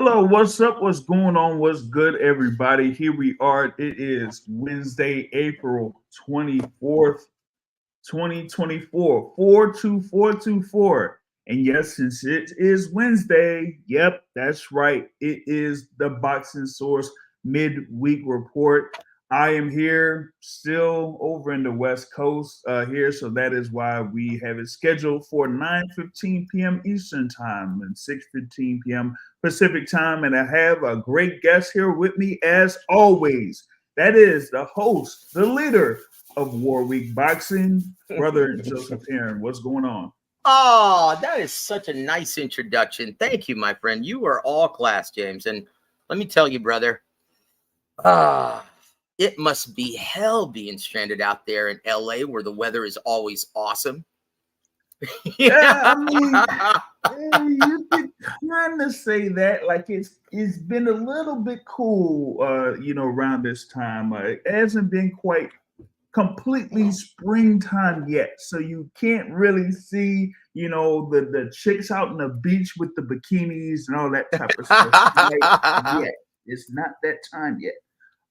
Hello, what's up? What's going on? What's good, everybody? Here we are. It is Wednesday, April 24th, 2024, 42424. And yes, since it is Wednesday, yep, that's right. It is the Boxing Source midweek report. I am here still over in the West Coast here, so that is why we have it scheduled for 9:15 p.m. Eastern Time and 6:15 p.m. Pacific Time. And I have a great guest here with me as always. That is the host, the leader of War Week Boxing, brother Joseph Aaron. What's going on? Oh, that is such a nice introduction. Thank you, my friend. You are all class, James. And let me tell you, brother, it must be hell being stranded out there in LA where the weather is always awesome. Yeah, I mean, you could kind of say that. Like it's been a little bit cool, around this time. It hasn't been quite completely springtime yet, so you can't really see, the chicks out on the beach with the bikinis and all that type of stuff. Yet it's not that time yet.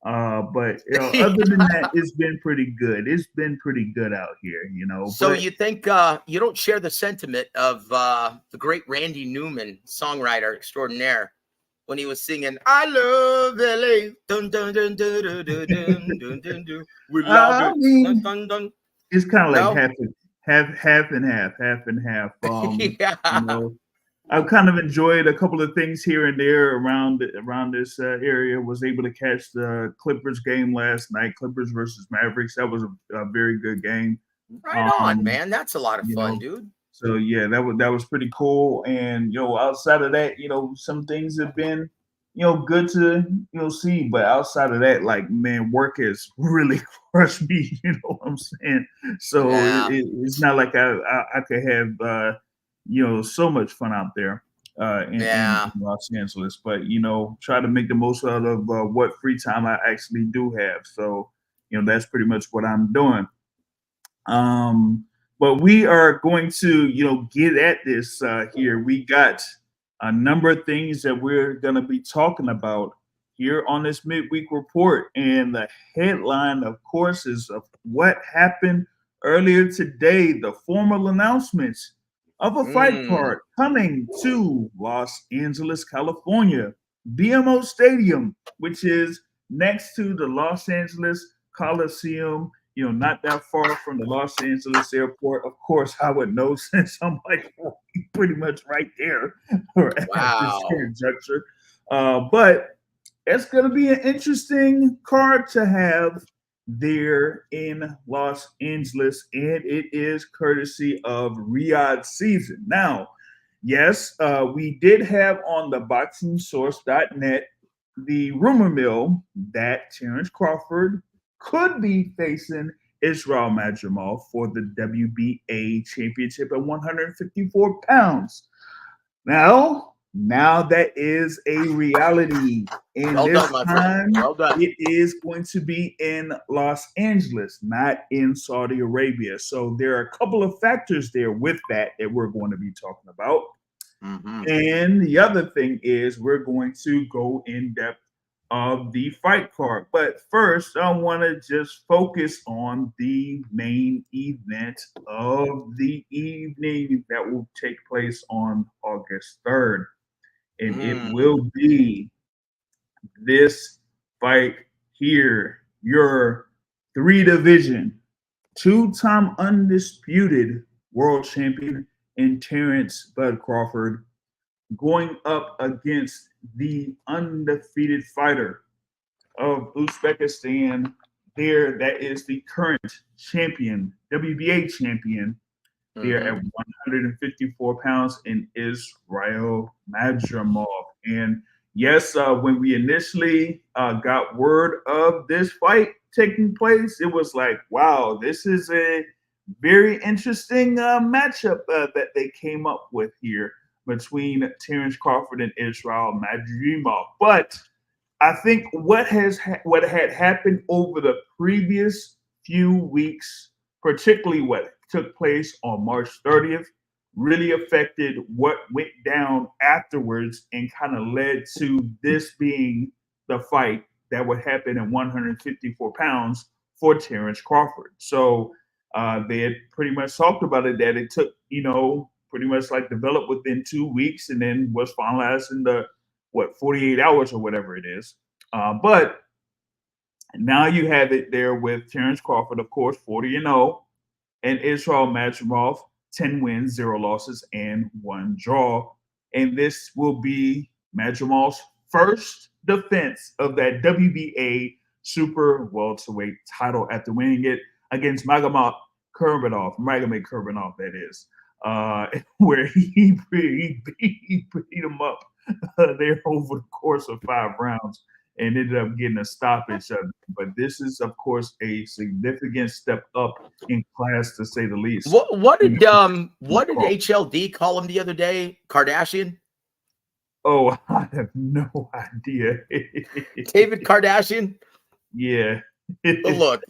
But other than that, it's been pretty good. It's been pretty good out here, So But you think you don't share the sentiment of the great Randy Newman, songwriter extraordinaire, when he was singing "I love LA"? Dun, dun, dun, dun, dun, dun, dun, dun, dun, dun. We love I it. Dun, mean, dun, dun. it's kind of like No, half and half. You yeah. know, I've kind of enjoyed a couple of things here and there around this area. Was able to catch the Clippers game last night, Clippers versus Mavericks. That was a very good game. Right on, Um, man. That's a lot of you fun, know, dude. so yeah, that was pretty cool. And outside of that, some things have been good to see. But outside of that, like man, work has really crushed me. You know what I'm saying? So Yeah. it's not like I could have so much fun out there in Yeah. Los Angeles. But try to make the most out of what free time I actually do have. So that's pretty much what I'm doing. Um, but we are going to, get at this here. We got a number of things that we're going to be talking about here on this midweek report. And the headline, of course, is of what happened earlier today, the formal announcements of a fight Mm. card coming to Los Angeles, California, BMO Stadium, which is next to the Los Angeles Coliseum, not that far from the Los Angeles airport. Of course, I would know since I'm like pretty much right there or at this Wow. current juncture. But it's going to be an interesting card to have there in Los Angeles, and it is courtesy of Riyadh Season. Now, yes, we did have on the boxingsource.net the rumor mill that Terence Crawford could be facing Israil Madrimov for the WBA championship at 154 pounds. Now that is a reality. And Well this done, my friend. time Well done. it is going to be in Los Angeles, not in Saudi Arabia. So there are a couple of factors there with that we're going to be talking about. Mm-hmm. And the other thing is we're going to go in depth of the fight card. But first, I want to just focus on the main event of the evening that will take place on August 3rd. And it Mm. will be this fight here, your three division, two-time undisputed world champion in Terence Bud Crawford going up against the undefeated fighter of Uzbekistan. There, that is the current champion, WBA champion, there at Mm-hmm. 154 pounds in Israil Madrimov. And yes, when we initially got word of this fight taking place, it was like, wow, this is a very interesting matchup that they came up with here between Terence Crawford and Israil Madrimov. But I think what had happened over the previous few weeks, particularly what took place on March 30th, really affected what went down afterwards and kind of led to this being the fight that would happen at 154 pounds for Terence Crawford. So they had pretty much talked about it, that it took, pretty much like developed within 2 weeks and then was finalized in the 48 hours or whatever it is. But now you have it there with Terence Crawford, of course, 40-0, and Israil Madrimov, 10 wins, 0 losses, and 1 draw. And this will be Madrimov's first defense of that WBA super welterweight title after winning it against Magomed Kurbanov, that is, where he beat him up there over the course of 5 rounds and ended up getting a stoppage. But this is, of course, a significant step up in class, to say the least. What did HLD call him the other day? Kardashian? Oh, I have no idea. David Kardashian? Yeah. Look,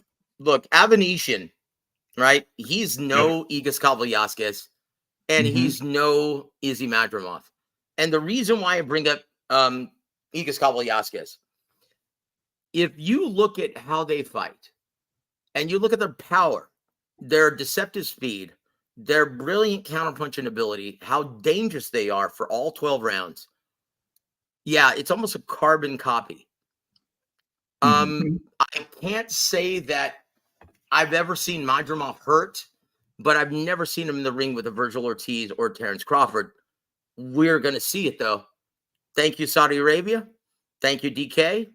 Avanesian, right? He's no Igas Kavalyaskis, and he's no Izzy Madrimov. And the reason why I bring up Igas Kavalyaskis, if you look at how they fight and you look at their power, their deceptive speed, their brilliant counterpunching ability, how dangerous they are for all 12 rounds. Yeah, it's almost a carbon copy. I can't say that I've ever seen Madrimov hurt, but I've never seen him in the ring with a Virgil Ortiz or Terence Crawford. We're going to see it, though. Thank you, Saudi Arabia. Thank you, DK.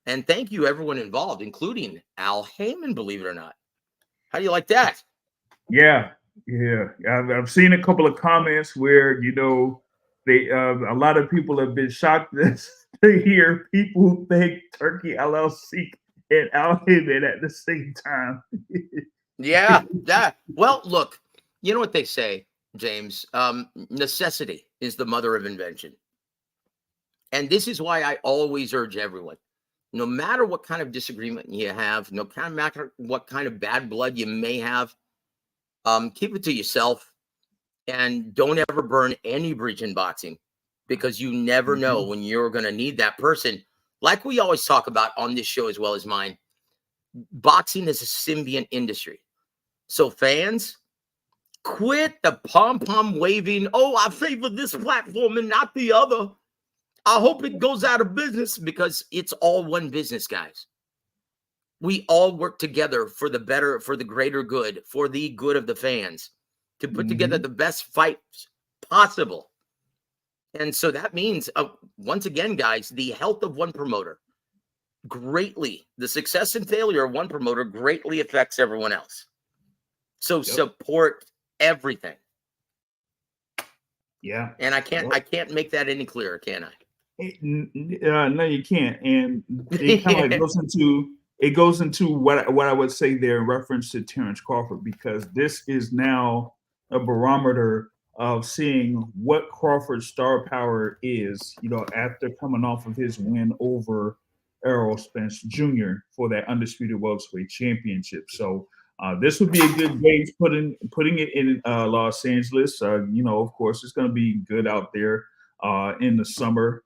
And thank you, everyone involved, including Al Heyman, believe it or not. How do you like that? Yeah. I've seen a couple of comments where, they a lot of people have been shocked to hear people who think Turkey LLC and Al Heyman at the same time. Yeah. Well, look, you know what they say, James? Necessity is the mother of invention. And this is why I always urge everyone, no matter what kind of disagreement you have, no matter what kind of bad blood you may have, keep it to yourself and don't ever burn any bridge in boxing, because you never know when you're going to need that person. Like we always talk about on this show as well as mine, boxing is a symbiont industry. So fans, quit the pom-pom waving. Oh, I favor this platform and not the other. I hope it goes out of business, because it's all one business, guys. We all work together for the better, for the greater good, for the good of the fans, to put together the best fights possible. And so that means, once again, guys, the health of one promoter greatly, the success and failure of one promoter greatly affects everyone else. So support everything. Yeah. And I can't make that any clearer, can I? No, you can't. And it kind of like goes into what I would say there in reference to Terence Crawford, because this is now a barometer of seeing what Crawford's star power is, after coming off of his win over Errol Spence Jr. for that undisputed welterweight championship. So this would be a good gauge putting it in Los Angeles. Of course, it's going to be good out there in the summer.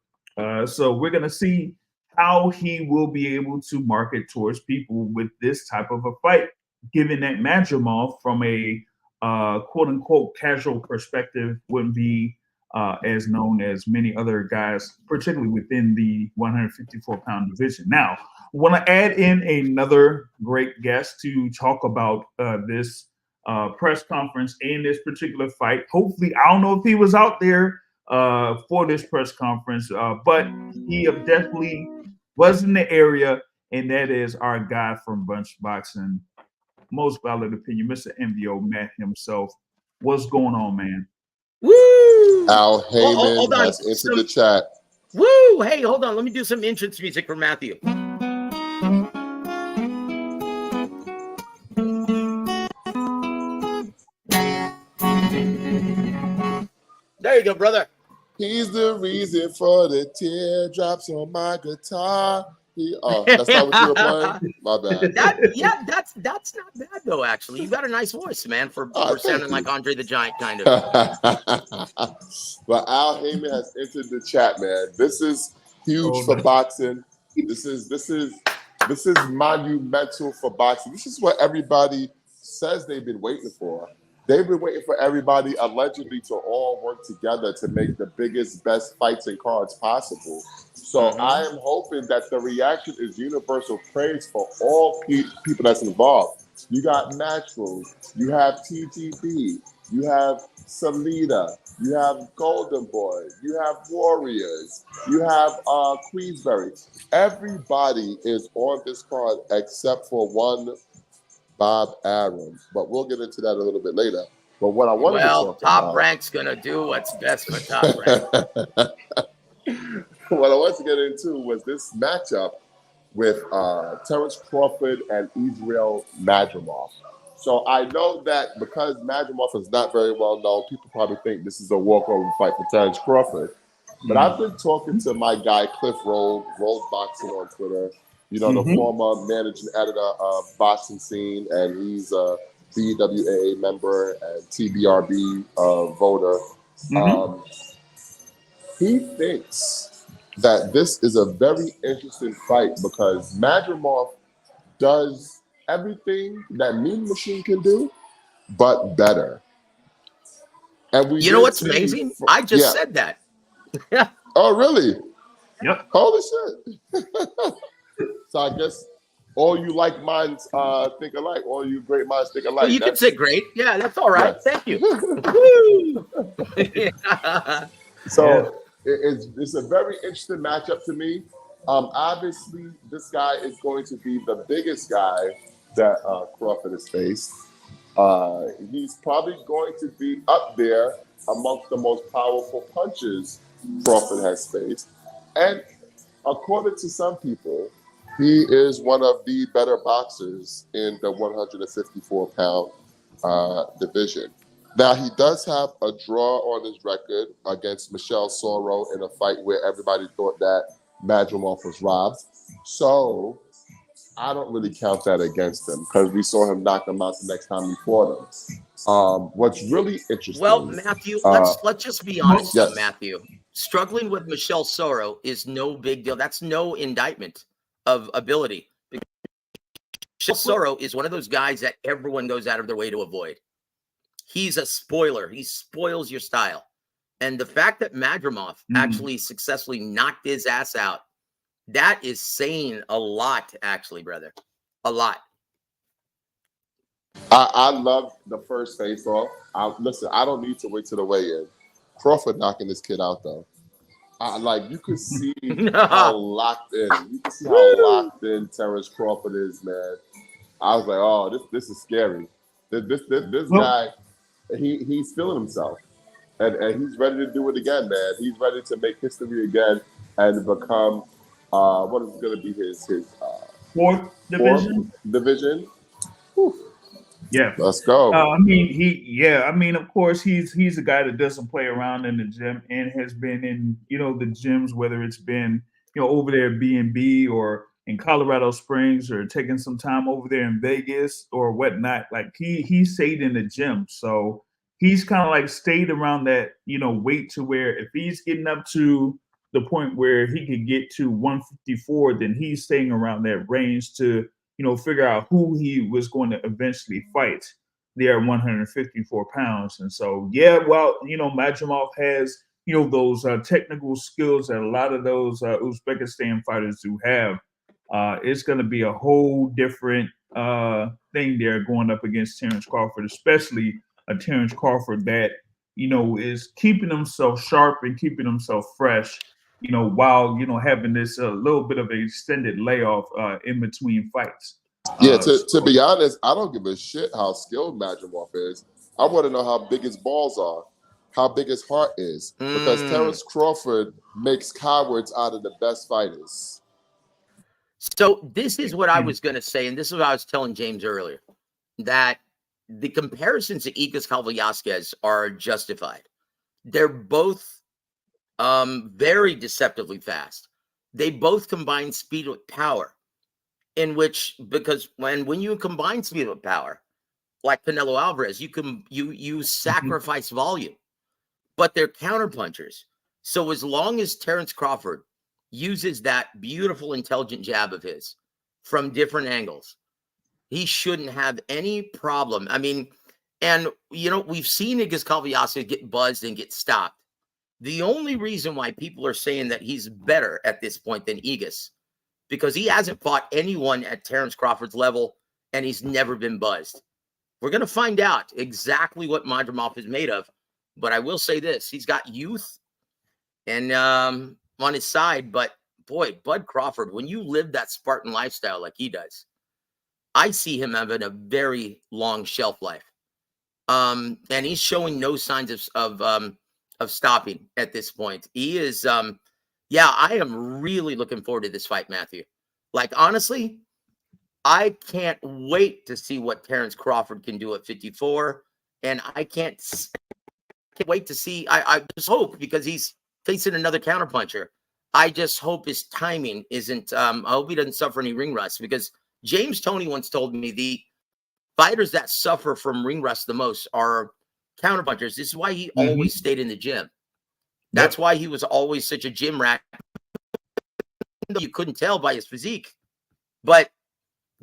So we're going to see how he will be able to market towards people with this type of a fight, given that Madrimov, from a quote unquote casual perspective, wouldn't be as known as many other guys, particularly within the 154-pound division. Now, I want to add in another great guest to talk about this press conference and this particular fight. Hopefully, I don't know if he was out there for this press conference, but he definitely was in the area, and that is our guy from Bunch Boxing, Most Valid Opinion, Mr. MVO Matt himself. What's going on, man? Woo! Al Heyman has entered the chat. Woo! Hey, hold on. Let me do some entrance music for Matthew. There you go, brother. He's the reason for the teardrops on my guitar. That's not what you were playing? My bad. That's not bad though. Actually, you got a nice voice, man, for sounding like Andre the Giant, kind of. But Al Heyman has entered the chat, man. This is huge for boxing. This is monumental for boxing. This is what everybody says they've been waiting for. They've been waiting for everybody allegedly to all work together to make the biggest, best fights and cards possible. So I am hoping that the reaction is universal praise for all people that's involved. You got Naturals, you have TGB, you have Salida, you have Golden Boy, you have Warriors, you have Queensberry. Everybody is on this card except for one, Bob Arum. But we'll get into that a little bit later. But what I wanted to talk Top Rank's gonna do what's best for Top Rank. What I wanted to get into was this matchup with Terence Crawford and Israil Madrimov. So I know that because Madrimov is not very well known, people probably think this is a walkover fight for Terence Crawford. But I've been talking to my guy Cliff Roll Boxing on Twitter. You know, the former managing editor of Boxing Scene, and he's a BWAA member and TBRB voter. He thinks that this is a very interesting fight because Madrimov does everything that Mean Machine can do, but better. And you know what's amazing? I just said that. Oh, really? Yep. Holy shit. So I guess all you like minds think alike. All you great minds think alike. Well, you can say great. Yeah, that's all right. Yes. Thank you. So it's a very interesting matchup to me. Obviously, this guy is going to be the biggest guy that Crawford has faced. He's probably going to be up there amongst the most powerful punches Crawford has faced. And according to some people, he is one of the better boxers in the 154-pound division. Now, he does have a draw on his record against Michel Soro in a fight where everybody thought that Madrimov was robbed. So I don't really count that against him because we saw him knock him out the next time he fought him. What's really interesting... Well, Matthew, let's just be honest, Matthew. Struggling with Michel Soro is no big deal. That's no indictment of ability. Michel Soro is one of those guys that everyone goes out of their way to avoid. He's a spoiler. He spoils your style. And the fact that Madrimov actually successfully knocked his ass out, that is saying a lot, actually, brother. A lot. I love the first face-off. Listen, I don't need to wait till the weigh-in. Crawford knocking this kid out, though. You could see how locked in. You can see how locked in Terence Crawford is, man. I was like, oh, this is scary. This guy, he's feeling himself, and he's ready to do it again, man. He's ready to make history again and become what is going to be his fourth division. Whew. Yeah, let's go. Of course, he's a guy that doesn't play around in the gym and has been in, the gyms, whether it's been, over there at B&B or in Colorado Springs or taking some time over there in Vegas or whatnot. Like he stayed in the gym. So he's kind of like stayed around that, weight to where if he's getting up to the point where he could get to 154, then he's staying around that range to, figure out who he was going to eventually fight there at 154 pounds. And so, Madrimov has, those technical skills that a lot of those Uzbekistan fighters do have. It's going to be a whole different thing there going up against Terence Crawford, especially a Terence Crawford that, is keeping himself sharp and keeping himself fresh, while, having this little bit of an extended layoff in between fights. To be honest, I don't give a shit how skilled Madrimov is. I want to know how big his balls are, how big his heart is, because Terence Crawford makes cowards out of the best fighters. So this is what I was going to say, and this is what I was telling James earlier, that the comparisons to Igas Kalvayasquez are justified. They're both very deceptively fast. they both combine speed with power, because when you combine speed with power, like Canelo Alvarez, you sacrifice volume, but they're counterpunchers. So as long as Terence Crawford uses that beautiful, intelligent jab of his from different angles, he shouldn't have any problem. I mean, and we've seen Igis Calvillosa get buzzed and get stopped. The only reason why people are saying that he's better at this point than Igis, because he hasn't fought anyone at Terence Crawford's level, and he's never been buzzed. We're going to find out exactly what Madrimov is made of, but I will say this: he's got youth and on his side. But boy, Bud Crawford, when you live that Spartan lifestyle like he does, I see him having a very long shelf life. And he's showing no signs of stopping at this point. He is, I am really looking forward to this fight, Matthew. Like, honestly, I can't wait to see what Terence Crawford can do at 54. And I can't wait to see. I just hope, because he's facing another counterpuncher, I just hope his timing isn't, I hope he doesn't suffer any ring rust, because James Toney once told me the fighters that suffer from ring rust the most are counterpunchers. This is why he always stayed in the gym. That's why he was always such a gym rat. You couldn't tell by his physique. But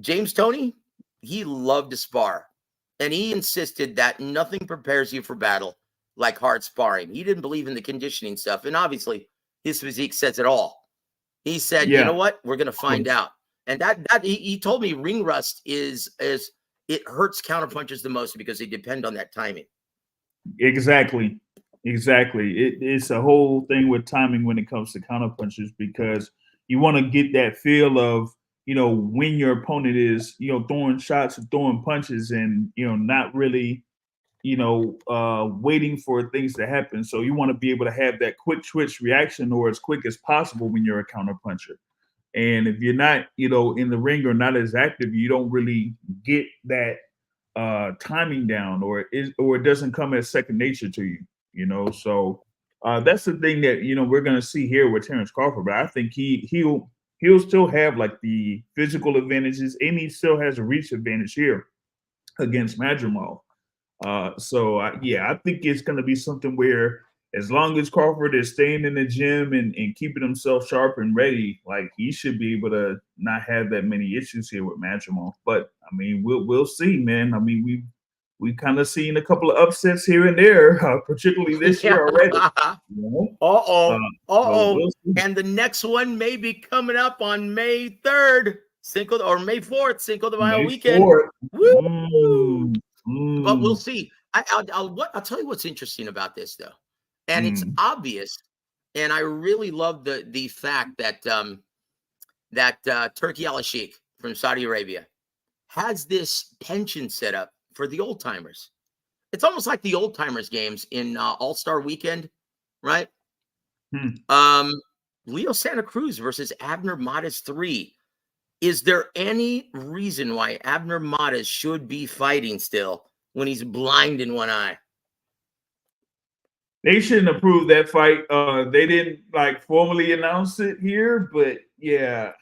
James Toney, he loved to spar. And he insisted that nothing prepares you for battle like hard sparring. He didn't believe in the conditioning stuff. And obviously, his physique says it all. He said, you know what? We're going to find out. And that he told me ring rust is it hurts counterpunchers the most because they depend on that timing. Exactly. It's a whole thing with timing when it comes to counterpunchers, because you want to get that feel of, when your opponent is, throwing shots or throwing punches and, not really, waiting for things to happen. So you want to be able to have that quick twitch reaction, or as quick as possible when you're a counterpuncher. And if you're not, in the ring or not as active, you don't really get that timing down, or it doesn't come as second nature to you, So that's the thing that we're gonna see here with Terence Crawford. But I think he'll still have like the physical advantages, and he still has a reach advantage here against Madrimov. I think it's gonna be something where, as long as Crawford is staying in the gym and keeping himself sharp and ready, like, he should be able to not have that many issues here with Madrimov. But I mean, we'll see, man. I mean, we've kind of seen a couple of upsets here and there, particularly this year already. We'll and the next one may be coming up on May 3rd, or May 4th, Cinco de Mayo weekend. Woo! But we'll see. I'll tell you what's interesting about this, though. And it's obvious, and I really love the fact that Turki Al-Sheikh from Saudi Arabia has this pension set up for the old timers. It's almost like the old timers games in All-Star Weekend, right? Leo Santa Cruz versus Abner Mares 3. Is there any reason why Abner Mares should be fighting still when he's blind in one eye? They shouldn't approve that fight. They didn't formally announce it here, but yeah,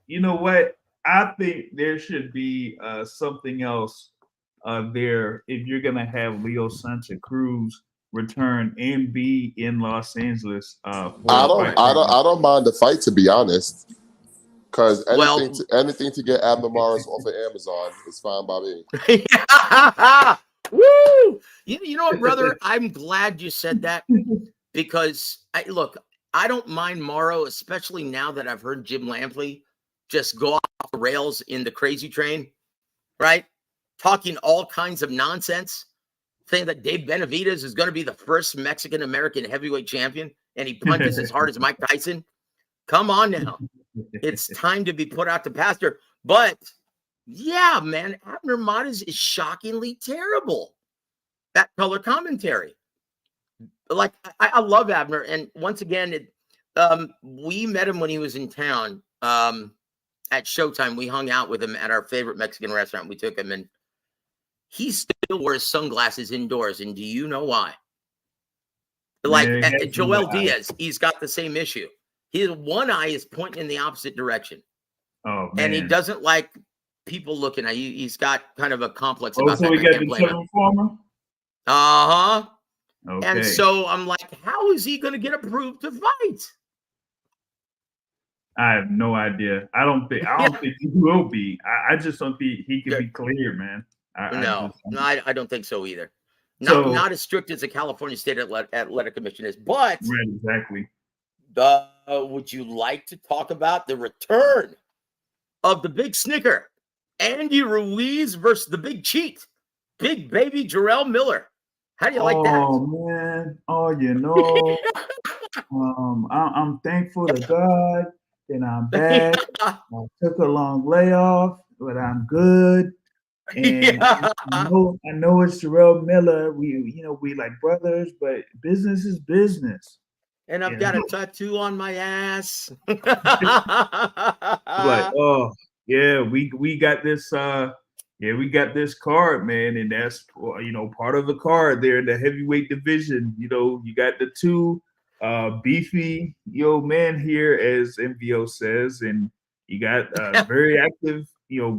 you know what? I think there should be something else there if you're gonna have Leo Santa Cruz return and be in Los Angeles. I don't mind the fight, to be honest, because anything to get Abner Mares off of Amazon is fine by me. Woo! You know what, brother? I'm glad you said that, because I don't mind Morrow, especially now that I've heard Jim Lampley just go off the rails in the crazy train, right? Talking all kinds of nonsense, saying that Dave Benavidez is going to be the first Mexican-American heavyweight champion, and he punches as hard as Mike Tyson. Come on now. It's time to be put out to pasture. But yeah, man, Abner Mares is shockingly terrible. That color commentary. Like, I love Abner. And once again, we met him when he was in town at Showtime. We hung out with him at our favorite Mexican restaurant. We took him, and he still wears sunglasses indoors. And do you know why? Like, Joel Diaz, he's got the same issue. His one eye is pointing in the opposite direction. Oh, man. And he doesn't like people looking at you. He's got kind of a complex Oh, about so that. we got the Trevor Farmer? Uh-huh. Okay. And so I'm like, how is he going to get approved to fight? I have no idea. I don't think he will be. I just don't think he can be cleared, man. I don't think so either. Not as strict as the California State Athletic Commission is, but right, exactly. Would you like to talk about the return of the big snicker, Andy Ruiz versus the big cheat, big baby Jarrell Miller? How do you like that? Oh man! Oh, you know, I'm thankful to God that I'm back. I took a long layoff, but I'm good. And I know it's Jarrell Miller. We like brothers, but business is business. And I've got a tattoo on my ass. Like, oh yeah, we got this. We got this card, man, and that's part of the card there in the heavyweight division. You got the two beefy men here, as MVO says, and you got a very active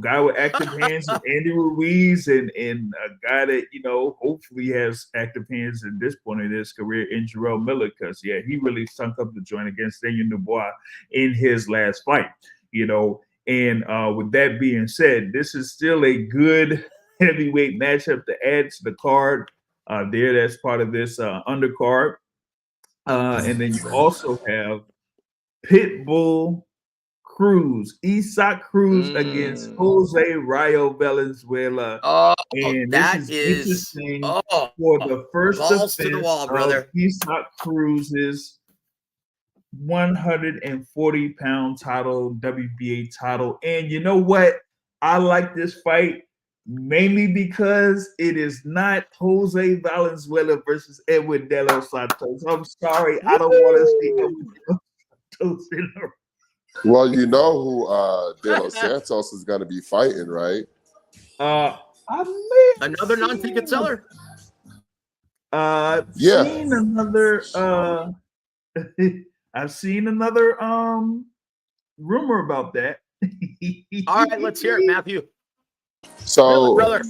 guy with active hands, Andy Ruiz, and a guy that hopefully has active hands at this point in his career in Jarrell Miller, because he really stunk up the joint against Daniel Dubois in his last fight. And with that being said, this is still a good heavyweight matchup to add to the card. That's part of this undercard. And then you also have Pitbull Cruz, Isaac Cruz against Jose Rayo Valenzuela. And this is interesting for the first balls to the wall, brother. Isaac Cruz's 140-pound title, WBA title. And you know what? I like this fight mainly because it is not Jose Valenzuela versus Edwin De Los Santos. I'm sorry, I don't want to see Edwin De Los Santos in a... Well, you know who De Los Santos is going to be fighting, right? Another non-ticket seller. Seen another. I've seen another rumor about that. All right, let's hear it, Matthew. So, brother.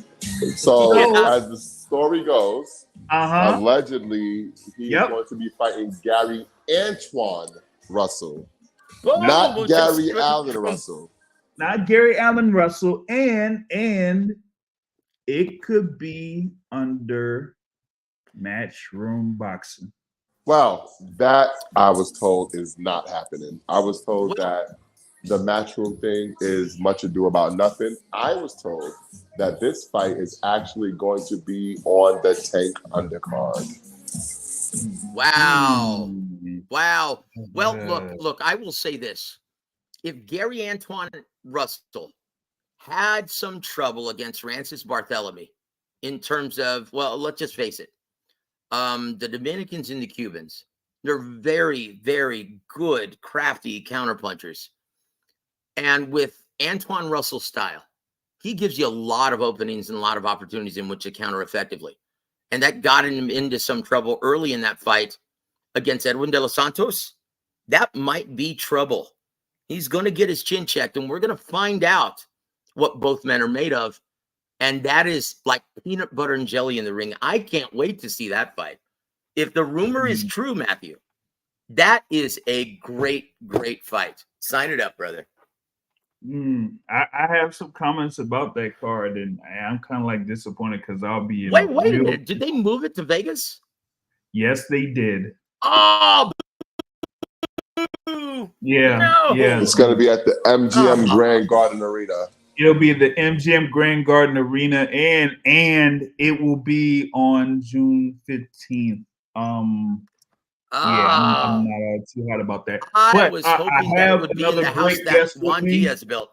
As the story goes, allegedly he's going to be fighting Gary Antoine Russell. Not Gary Allen Russell. Not Gary Allen Russell, and it could be under Matchroom Boxing. Well, that I was told is not happening. I was told that the Matchroom thing is much ado about nothing. I was told that this fight is actually going to be on the Tank undercard. Wow. Well, look, I will say this. If Gary Antoine Russell had some trouble against Francis Barthélemy in terms of, well, let's just face it, the Dominicans and the Cubans, they're very, very good, crafty counterpunchers. And with Antoine Russell's style, he gives you a lot of openings and a lot of opportunities in which to counter effectively. And that got him into some trouble early in that fight against Edwin De Los Santos. That might be trouble. He's going to get his chin checked, and we're going to find out what both men are made of. And that is like peanut butter and jelly in the ring. I can't wait to see that fight. If the rumor is true, Matthew, that is a great, great fight. Sign it up, brother. I have some comments about that card, and I'm kind of like disappointed because I'll be in. Wait a minute. Did they move it to Vegas? Yes, they did. Oh, yeah. It's going to be at the MGM Grand Garden Arena. It'll be the MGM Grand Garden Arena, and it will be on June 15th. I'm not too hot about that. I was hoping that would be in the house that Juan Diaz built.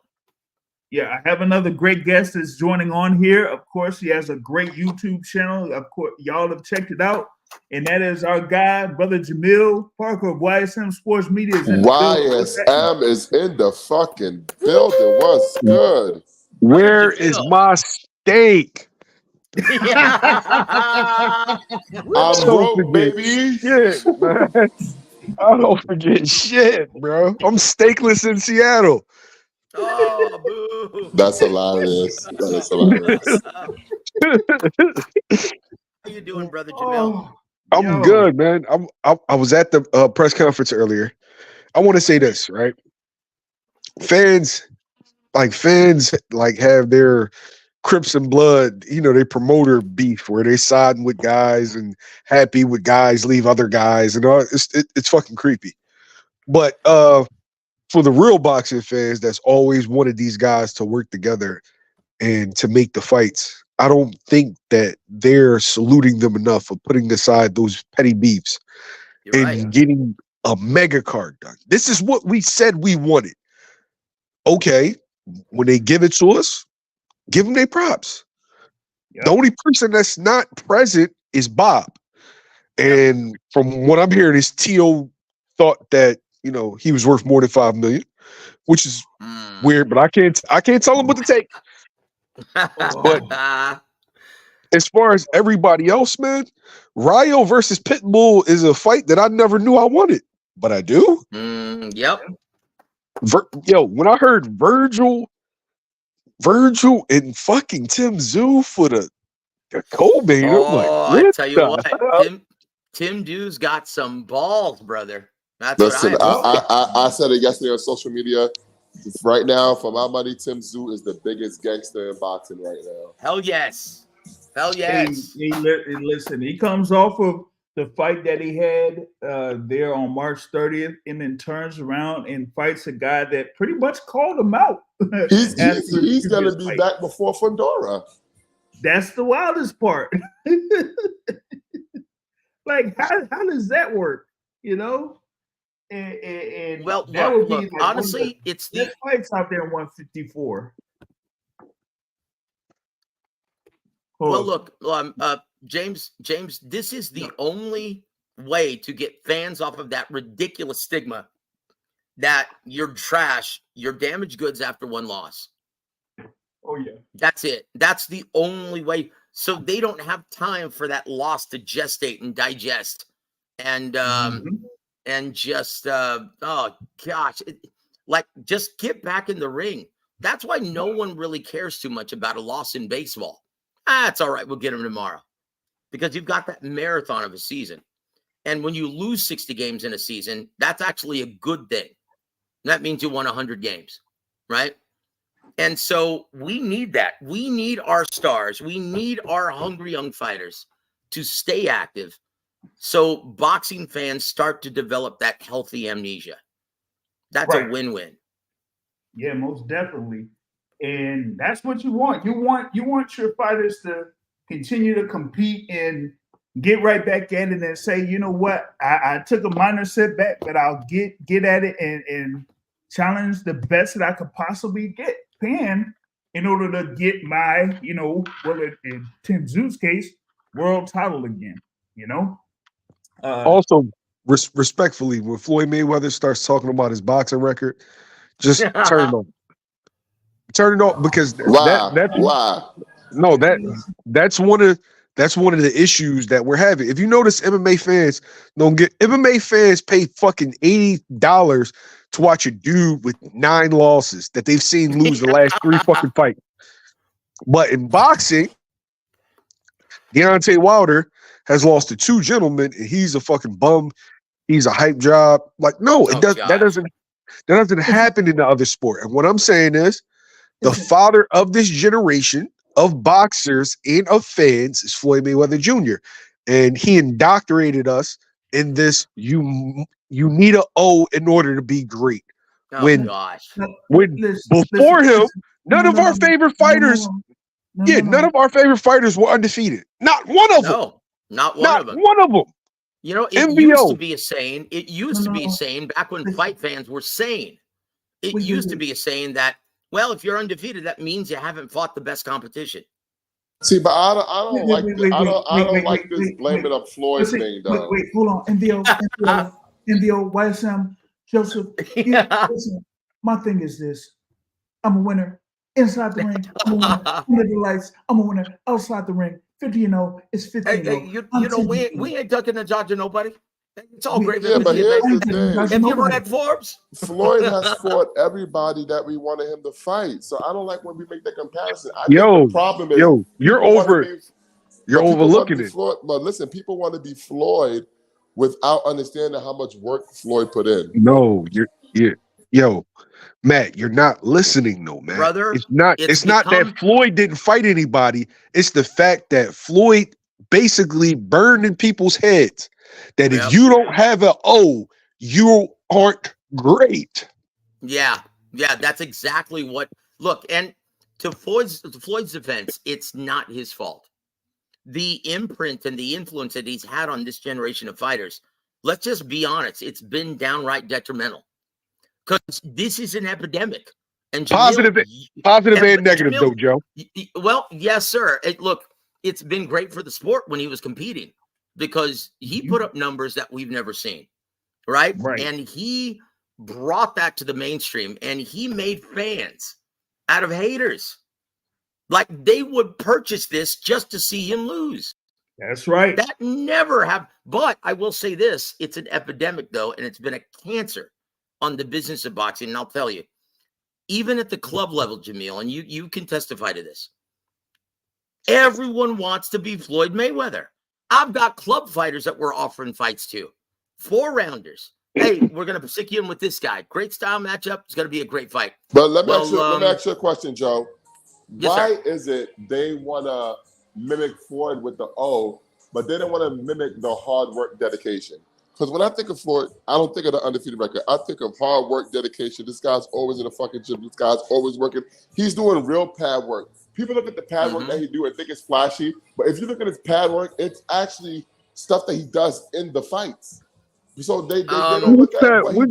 Yeah, I have another great guest that's joining on here. Of course, he has a great YouTube channel. Of course, y'all have checked it out. And that is our guy, Brother Jamil Parker of YSM Sports Media. YSM is in the fucking building. What's good? Where is my steak? I'm broke, baby. Shit, man. I don't forget shit, bro. I'm steakless in Seattle. Oh, boo. That's hilarious. That is hilarious. How you doing, brother Jamel? I'm good, man. I was at the press conference earlier. I want to say this, right? Fans have their Crips and Blood, they promoter beef where they siding with guys and happy with guys, leave other guys, and all. It's fucking creepy. But for the real boxing fans, that's always wanted these guys to work together and to make the fights. I don't think that they're saluting them enough for putting aside those petty beefs and getting a mega card done. This is what we said we wanted. Okay, when they give it to us, give them their props. Yep. The only person that's not present is Bob. And from what I'm hearing, is T.O. thought that, he was worth more than $5 million, which is weird, but I can't tell him what to take. But as far as everybody else, man, Rayo versus Pitbull is a fight that I never knew I wanted, but I do. Yep. When I heard Virgil and fucking Tim Tszyu for the co-main, I'm like, I tell you what, Tim Tszyu's got some balls, brother. Listen, I said it yesterday on social media. Right now, for my money, Tim Tszyu is the biggest gangster in boxing right now. Hell yes. Listen, he comes off of the fight that he had there on March 30th, and then turns around and fights a guy that pretty much called him out. He's going to be back before Fundora. That's the wildest part. Like, how does that work? And well, that look, like honestly, it's the fights out there in 154. Well, look, James, this is the only way to get fans off of that ridiculous stigma that you're trash, you're damaged goods after one loss. Oh yeah, that's it. That's the only way. So they don't have time for that loss to gestate and digest, and just oh gosh, just get back in the ring. That's why no one really cares too much about a loss in baseball. It's all right. We'll get them tomorrow, because you've got that marathon of a season, and when you lose 60 games in a season, that's actually a good thing. That means you won 100 games, right? And so we need that. We need our stars. We need our hungry young fighters to stay active, so boxing fans start to develop that healthy amnesia. That's a win-win. Yeah, most definitely. And that's what you want. You want your fighters to continue to compete and get right back at it and say, you know what, I took a minor setback, but I'll get at it and challenge the best that I could possibly can in order to get my, in Tim Tszyu's case, world title again. Also, respectfully, when Floyd Mayweather starts talking about his boxing record, just turn it on. Turn it off, because that's one of the issues that we're having. If you notice, MMA fans pay fucking $80 to watch a dude with 9 losses that they've seen lose the last 3 fucking fights. But in boxing, Deontay Wilder has lost to 2 gentlemen, and he's a fucking bum. He's a hype job. Like, no, that doesn't happen in the other sport. And what I'm saying is, the father of this generation of boxers and of fans is Floyd Mayweather Jr. And he indoctrinated us in this, you need a O in order to be great. Before him, none of our favorite fighters were undefeated. Not one of them. No, not one of them. One of them. It used to be a saying. It used to be a saying back when fight fans were sane. It used to be a saying that, well, if you're undefeated, that means you haven't fought the best competition. See, but I don't like this blaming of Floyd thing, though. Wait, hold on. NVO, YSM, Joseph. Listen, my thing is this. I'm a winner. Inside the ring, I'm a winner. Under the lights, I'm a winner. Outside the ring, 50-0. It's 50-0. We ain't ducking the judge of nobody. It's all great. Yeah, but here's the thing. Have you ever read Forbes? Floyd has fought everybody that we wanted him to fight. So I don't like when we make that comparison. I Yo, think the problem is yo, you're people wanna over- be- You're but people wanna overlooking be it. Floyd, but listen, people want to be Floyd without understanding how much work Floyd put in. No, yo, Matt, you're not listening, though, man. Brother, it's not that Floyd didn't fight anybody. It's the fact that Floyd basically burned in people's heads that if you don't have an O, you aren't great. Yeah, that's exactly what. Look, and to Floyd's defense, it's not his fault. The imprint and the influence that he's had on this generation of fighters, let's just be honest, it's been downright detrimental. Because this is an epidemic. And Positive and negative, Jamil, though, Joe. Well, yes, sir. Look, it's been great for the sport when he was competing because he put up numbers that we've never seen, right? And he brought that to the mainstream, and he made fans out of haters. Like they would purchase this just to see him lose. That's right. That never happened. But I will say this, it's an epidemic, though, and it's been a cancer on the business of boxing. And I'll tell you, even at the club level, Jamil, and you can testify to this, everyone wants to be Floyd Mayweather. I've got club fighters that we're offering fights to, 4-rounders. Hey, we're going to stick you in with this guy. Great style matchup. It's going to be a great fight. But let me ask you a question, Joe. Yes, why is it they want to mimic Floyd with the O, but they don't want to mimic the hard work, dedication? Because when I think of Floyd, I don't think of the undefeated record. I think of hard work, dedication. This guy's always in the fucking gym. This guy's always working. He's doing real pad work. People look at the pad work that he do and think it's flashy, but if you look at his pad work, it's actually stuff that he does in the fights. So they don't look at which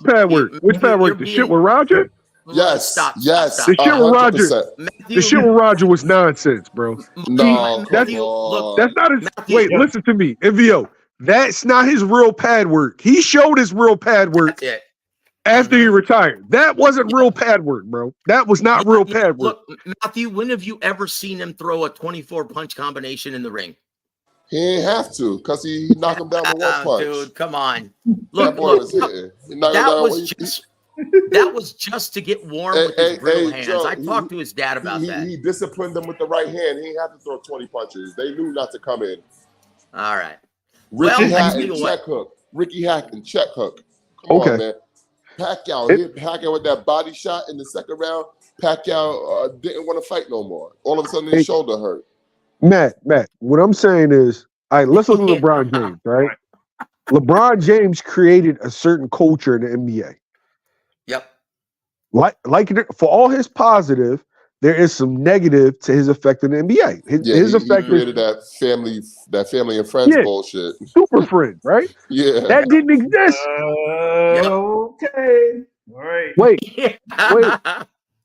pad work? Which pad work? The shit with Roger? Yes. Stop. The shit with Roger. The shit with Roger was nonsense, bro. No, that's not his. Wait, listen to me, MVO. That's not his real pad work. He showed his real pad work after he retired. That wasn't real pad work, bro. That was not real pad work. Look, Matthew, when have you ever seen him throw a 24 punch combination in the ring? He ain't have to because he knocked him down with one punch. Dude, come on. Look, that was just to get warm with his real hands. Joe, I talked to his dad about that. He disciplined them with the right hand. He didn't have to throw 20 punches. They knew not to come in. All right. Ricky Hatton, check hook. Ricky Hatton, check hook. Come on, man. Pacquiao hit Pacquiao with that body shot in the second round. Pacquiao didn't want to fight no more. All of a sudden, his shoulder hurt. Matt, what I'm saying is, all right, let's look at LeBron James, right? LeBron James created a certain culture in the NBA. Yep. Like for all his positive, there is some negative to his effect in the NBA. His effect he created that family and friends bullshit. Super friend, right? Yeah. That didn't exist. Okay. All right.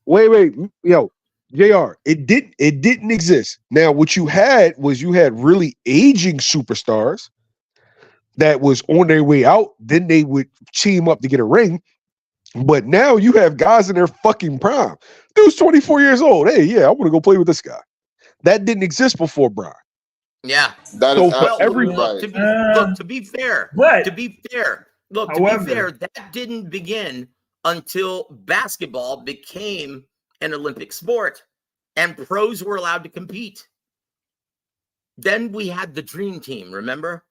Wait. Yo, JR, it didn't exist. Now, what you had really aging superstars that was on their way out. Then they would team up to get a ring. But now you have guys in their fucking prime. Dude's 24 years old. Hey, yeah, I want to go play with this guy. That didn't exist before Brian. Yeah. That is to be fair, that didn't begin until basketball became an Olympic sport and pros were allowed to compete. Then we had the dream team, remember?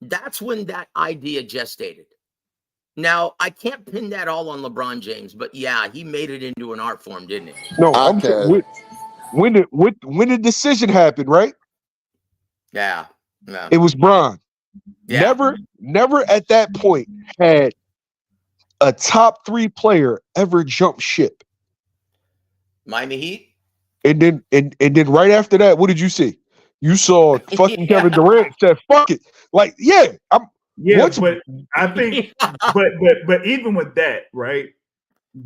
That's when that idea gestated. Now, I can't pin that all on LeBron James, but yeah, he made it into an art form, didn't he? No, when the decision happened, right? Yeah. It was Bron. Yeah. Never at that point had a top 3 player ever jump ship. Miami Heat. And then right after that, what did you see? You saw fucking Kevin Durant said, "Fuck it." Like, but I think, but even with that, right?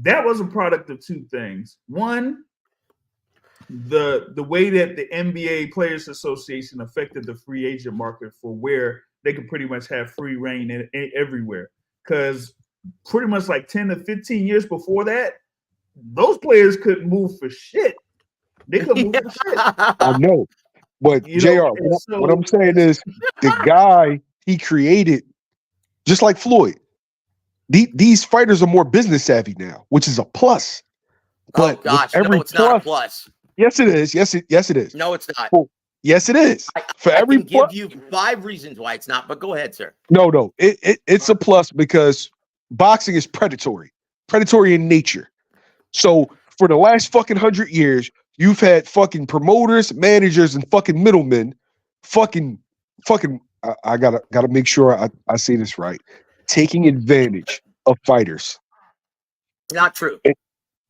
That was a product of two things. One, the way that the NBA Players Association affected the free agent market for where they could pretty much have free reign everywhere. Because pretty much like 10 to 15 years before that, those players couldn't move for shit. They couldn't move for shit. I know. But JR, what I'm saying is the guy he created just like Floyd. These fighters are more business savvy now, which is a plus. But oh gosh, every no, it's not a plus. Yes, it is. Yes, it is. No, it's not. Yes, it is. For I every can give you 5 reasons why it's not, but go ahead, sir. No. It's a plus because boxing is predatory in nature. So for the last fucking 100 years, you've had fucking promoters, managers, and fucking middlemen fucking I gotta make sure I say this right. Taking advantage of fighters. Not true.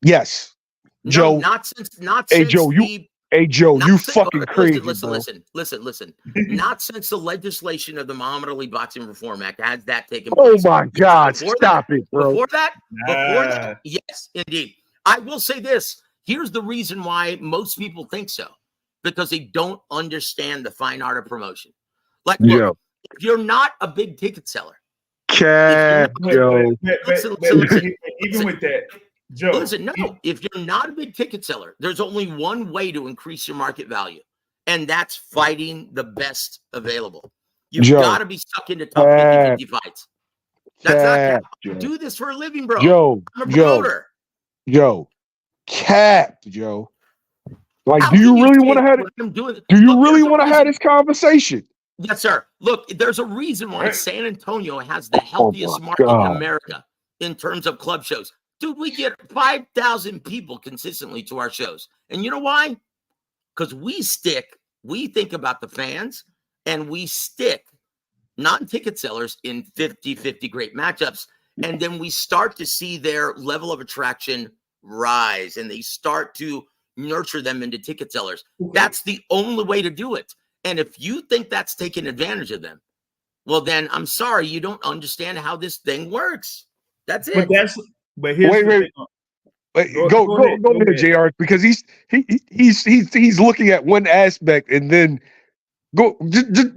Yes. No, Joe. not since Hey Joe, you fucking crazy. Listen. Not since the legislation of the Muhammad Ali Boxing Reform Act has that taken Oh place. my God, stop it, bro. Before that, yes, indeed. I will say this. Here's the reason why most people think so. Because they don't understand the fine art of promotion. Like, look, if you're not a big ticket seller. Joe. Even with that, Joe. Listen, no, if you're not a big ticket seller, there's only one way to increase your market value, and that's fighting the best available. You've got to be stuck into top 50-50 fights. That's not do this for a living, bro. I'm a promoter. Joe. Like, do you really want to have it? Do you really want to have this conversation? Yes, sir. Look, there's a reason why San Antonio has the healthiest market in America in terms of club shows. Dude, we get 5,000 people consistently to our shows. And you know why? Because we think about the fans, and we stick non-ticket sellers in 50-50 great matchups. And then we start to see their level of attraction rise, and they start to nurture them into ticket sellers. That's the only way to do it. And if you think that's taking advantage of them, well, then I'm sorry, you don't understand how this thing works. That's it. But here's go ahead, JR, because he's looking at one aspect, and then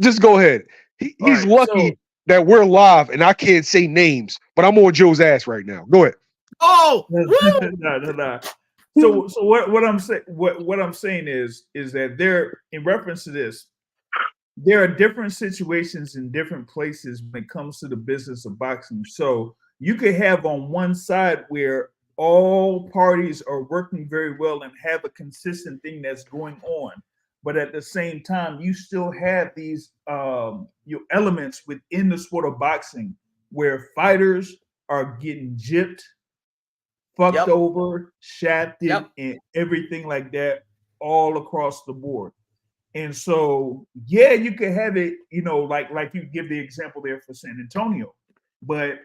just go ahead. He's lucky that we're live and I can't say names, but I'm on Joe's ass right now. Go ahead. Oh, no. So what I'm saying is that there, in reference to this, there are different situations in different places when it comes to the business of boxing. So you could have on one side where all parties are working very well and have a consistent thing that's going on, but at the same time, you still have these your elements within the sport of boxing where fighters are getting gypped, fucked over, shafted, and everything like that all across the board. And so, yeah, you could have it, like you give the example there for San Antonio, but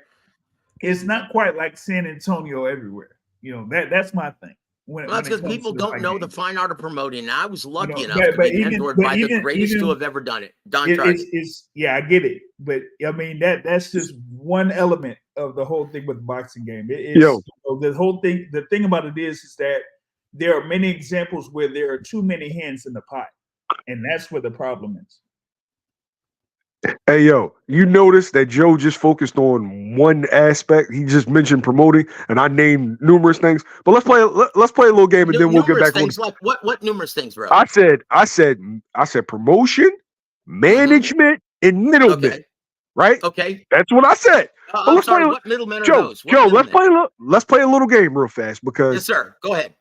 it's not quite like San Antonio everywhere. That's my thing. That's because people don't know the fine art of promoting. I was lucky enough to be mentored by the greatest who have ever done it. I get it, but I mean that's just one element of the whole thing with the boxing game. The whole thing. The thing about it is that there are many examples where there are too many hands in the pot, and that's where the problem is. Hey, yo, you notice that Joe just focused on one aspect. He just mentioned promoting, and I named numerous things. But let's play a little game, and then we'll get back things on. Like what numerous things, bro? I said promotion, management, and middlemen. Right? Okay. That's what I said. But let's play. What middlemen are those? Joe, let's play a little game real fast because yes, sir. Go ahead.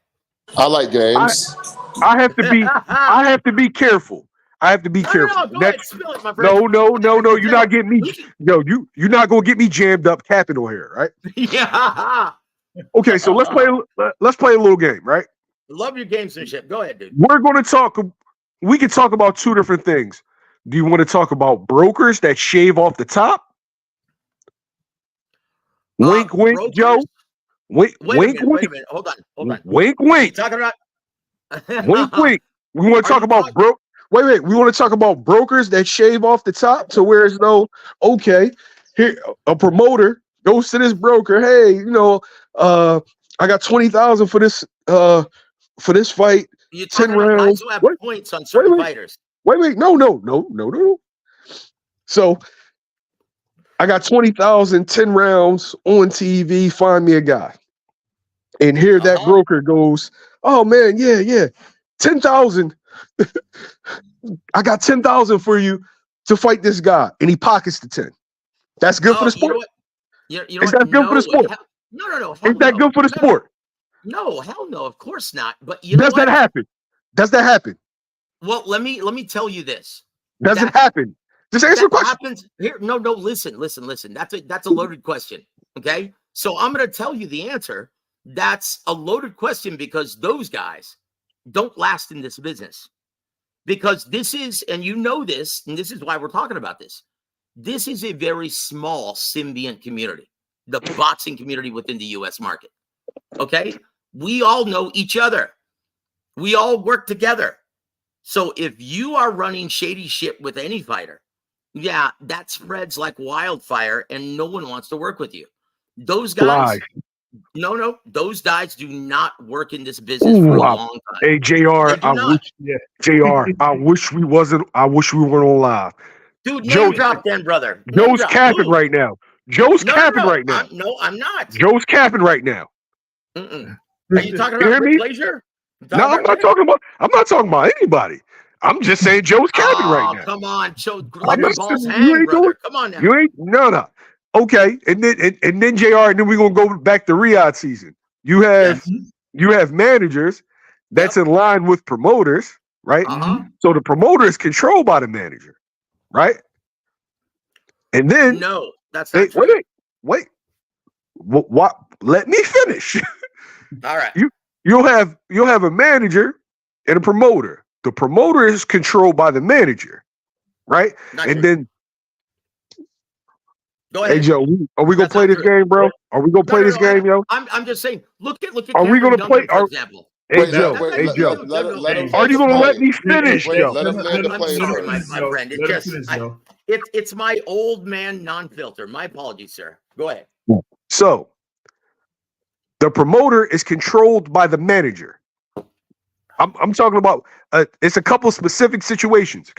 I like games. I have to be careful. I have to be careful. No, spill it, my friend. No. You're not getting me. Yo, you're not gonna get me jammed up capping on here, right? Yeah. Okay, so let's play a little game, right? Love your gamesmanship. Go ahead, dude. We can talk about two different things. Do you want to talk about brokers that shave off the top? Wink, wink, brokers? Joe. Wait a minute. Hold on. Wink, wink. Talking about wink, wink. We want to talk about Wait. We want to talk about brokers that shave off the top to where it's here a promoter goes to this broker. Hey, I got 20,000 for this fight. You're 10 rounds. Who have points on certain fighters. Wait. No. So I got 20,000, 10 rounds on TV. Find me a guy. And here that broker goes, oh man, yeah. 10,000. I got 10,000 for you to fight this guy, and he pockets the 10. That's good for the You know sport. what? You know Is what? that good for the sport? No. Hell Is that no. good for the sport? No, hell no. Of course not. But you know Does what? that happen? Does that happen? Well, let me tell you this. Does it happen? Just answer the That question. happens here. No. Listen. That's a loaded question. Okay, so I'm going to tell you the answer. That's a loaded question because those guys don't last in this business. Because this is, and you know this, and this is why we're talking about this. This is a very small symbiont community, the boxing community within the U.S. market. Okay, we all know each other. We all work together. So if you are running shady shit with any fighter, yeah, that spreads like wildfire and no one wants to work with you. Those guys, no, those guys do not work in this business for a long time. Hey, JR, I wish we weren't on live. Dude, name drop then, brother. Joe's capping right now. Joe's capping right now. No, I'm not. Joe's capping right now. Are you talking about Rick Glazier? No, I'm not talking about anybody. I'm just saying Joe's capping right now. Come on, Joe. Let the balls hang, brother. Come on now. You ain't no. Okay, and then JR, and then we're gonna go back to Riyadh season. You have managers that's in line with promoters, right? So the promoter is controlled by the manager, right? And then no, that's not true. Wait. What? Let me finish. All right. You'll have a manager and a promoter. The promoter is controlled by the manager, right? Then go ahead. Hey Joe, are we gonna play this game, bro? Are we gonna play this game, yo? I'm just saying. Look at. Are we gonna play? For example. Hey Joe, are you gonna let me finish, Joe? I'm sorry, my friend. It's my old man non-filter. My apologies, sir. Go ahead. So the promoter is controlled by the manager. I'm talking about it's a couple specific situations.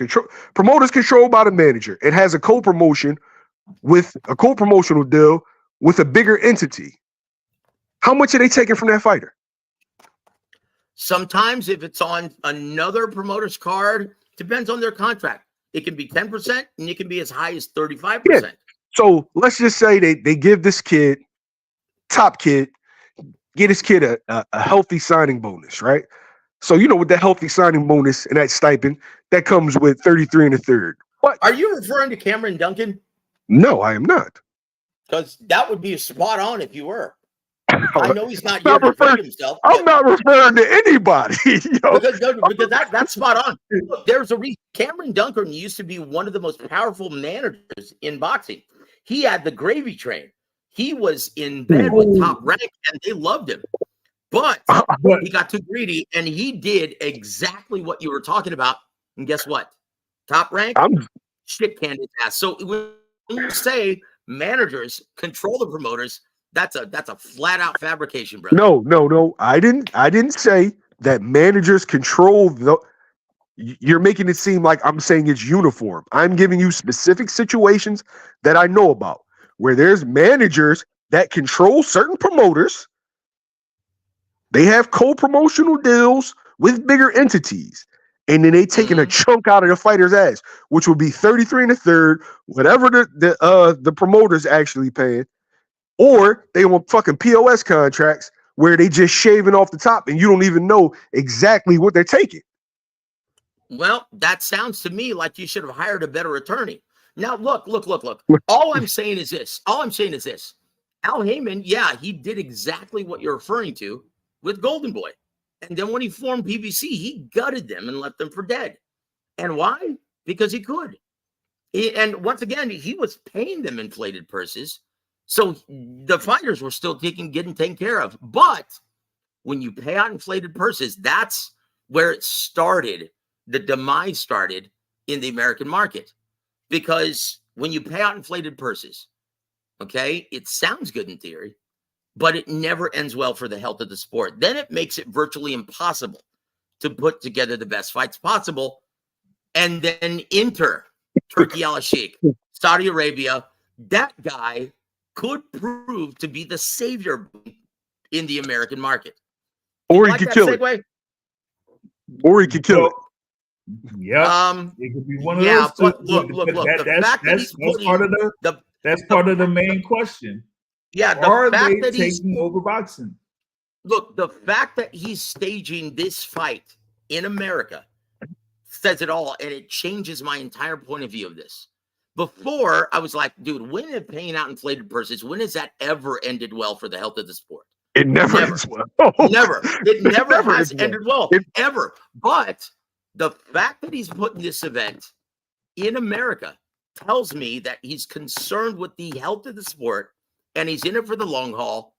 Promoter's controlled by the manager. It has a co-promotional deal with a bigger entity. How much are they taking from that fighter? Sometimes if it's on another promoter's card, depends on their contract. It can be 10% and it can be as high as 35%. Yeah. So let's just say they give this kid, top kid, get his kid a healthy signing bonus, right? So with that healthy signing bonus and that stipend, that comes with 33 1/3. What? Are you referring to Cameron Duncan? No, I am not. Because that would be spot on if you were. I know he's not here to defend himself. I'm not referring to anybody. Because that's spot on. Look, there's a reason. Cameron Duncan used to be one of the most powerful managers in boxing. He had the gravy train. He was in bed with Top Rank, and they loved him. But he got too greedy, and he did exactly what you were talking about. And guess what? Top Rank, shit canned his ass. So when you say managers control the promoters, that's a flat out fabrication, bro. No. I didn't say that managers control the. You're making it seem like I'm saying it's uniform. I'm giving you specific situations that I know about where there's managers that control certain promoters. They have co-promotional deals with bigger entities, and then they taking a chunk out of the fighter's ass, which would be 33 1/3, whatever the promoter's actually paying, or they want fucking POS contracts where they just shaving off the top and you don't even know exactly what they're taking. Well, that sounds to me like you should have hired a better attorney. Now, look. All I'm saying is this. Al Heyman, yeah, he did exactly what you're referring to with Golden Boy. And then when he formed PBC, he gutted them and left them for dead. And why? Because he could. And once again, he was paying them inflated purses. So the fighters were still getting taken care of. But when you pay out inflated purses, that's where it started. The demise started in the American market. Because when you pay out inflated purses, okay, it sounds good in theory, but it never ends well for the health of the sport. Then it makes it virtually impossible to put together the best fights possible. And then enter Turkey al-Sheikh, Saudi Arabia. That guy could prove to be the savior in the American market. Or he could kill it. Or he could kill it. Yep. It could be one of yeah, those two. but look. The fact that he's that's putting part of that's part of the main question. Yeah, the Are fact they that taking over boxing? Look, the fact that he's staging this fight in America says it all, and it changes my entire point of view of this. Before, I was like, dude, when have paying out inflated purses, when has that ever ended well for the health of the sport? It never ends well. Never. It never has ends ended well, ever. But the fact that he's putting this event in America tells me that he's concerned with the health of the sport, and he's in it for the long haul,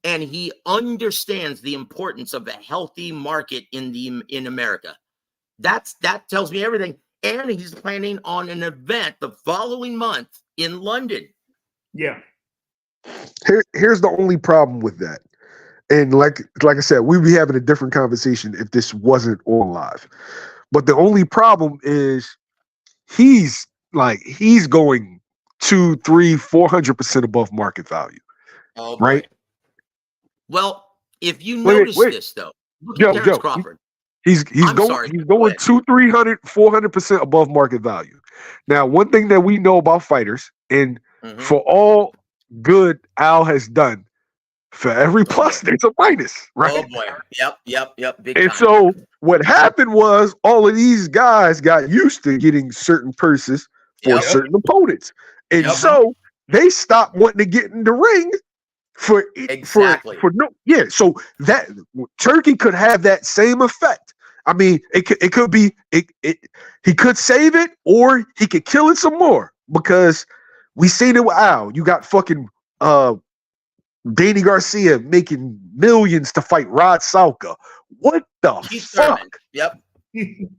and he understands the importance of a healthy market in America. That tells me everything. And he's planning on an event the following month in London. Yeah. Here's the only problem with that. And like I said, we'd be having a different conversation if this wasn't on live. But the only problem is he's going 200, 300, 400% above market value. Oh, right? Boy. Well, if you notice this though, look at Terence Crawford. He's going 200, 300, 400% above market value. Now, one thing that we know about fighters, and for all good Al has done, for every plus, there's a minus, right? Oh boy. Yep. Big and time. So what happened was all of these guys got used to getting certain purses for certain opponents. And so they stopped wanting to get in the ring for no. So that Turkey could have that same effect. I mean, it could be he could save it or he could kill it some more, because we seen it with Al. You got fucking Danny Garcia making millions to fight Rod Salka. What the fuck? Yep. Keith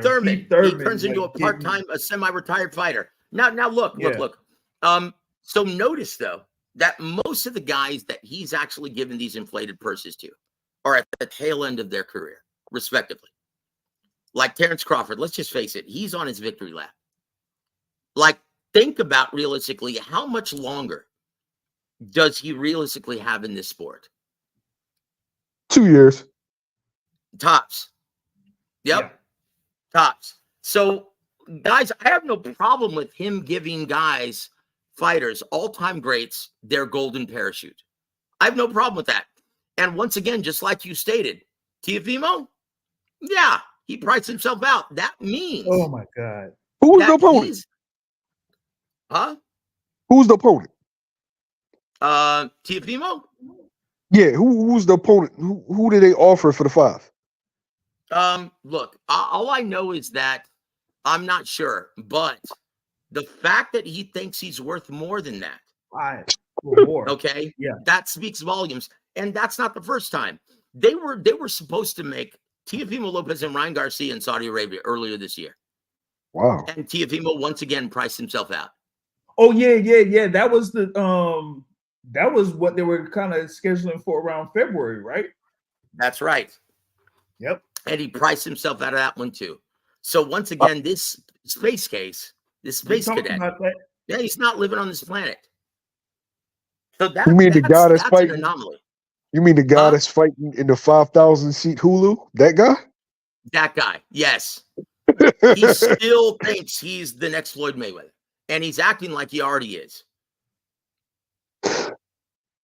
Thurman. He turns into a part-time, a semi-retared fighter. Now look. So notice though that most of the guys that he's actually given these inflated purses to are at the tail end of their career, respectively. Like Terence Crawford, let's just face it, he's on his victory lap. Like, think about realistically, how much longer does he realistically have in this sport? 2 years. Tops. Yep. Tops. So, guys, I have no problem with him giving fighters, all-time greats, their golden parachute. I have no problem with that. And once again, just like you stated, Teofimo, he priced himself out. That means... Oh, my God. Who was the opponent? Who's the opponent? Teofimo? Yeah, who's the opponent? Who did they offer for the 5? Look, all I know is that I'm not sure, but the fact that he thinks he's worth more than that, okay, that speaks volumes. And that's not the first time. They were supposed to make Teofimo Lopez and Ryan Garcia in Saudi Arabia earlier this year. Wow. And Teofimo once again priced himself out. Oh yeah. That was that was what they were kind of scheduling for around February, right? That's right. Yep. And he priced himself out of that one too. So once again, this space cadet, he's not living on this planet. So that's an anomaly. You mean the guy that's fighting in the 5,000 seat Hulu? That guy? That guy, yes. He still thinks he's the next Floyd Mayweather, and he's acting like he already is.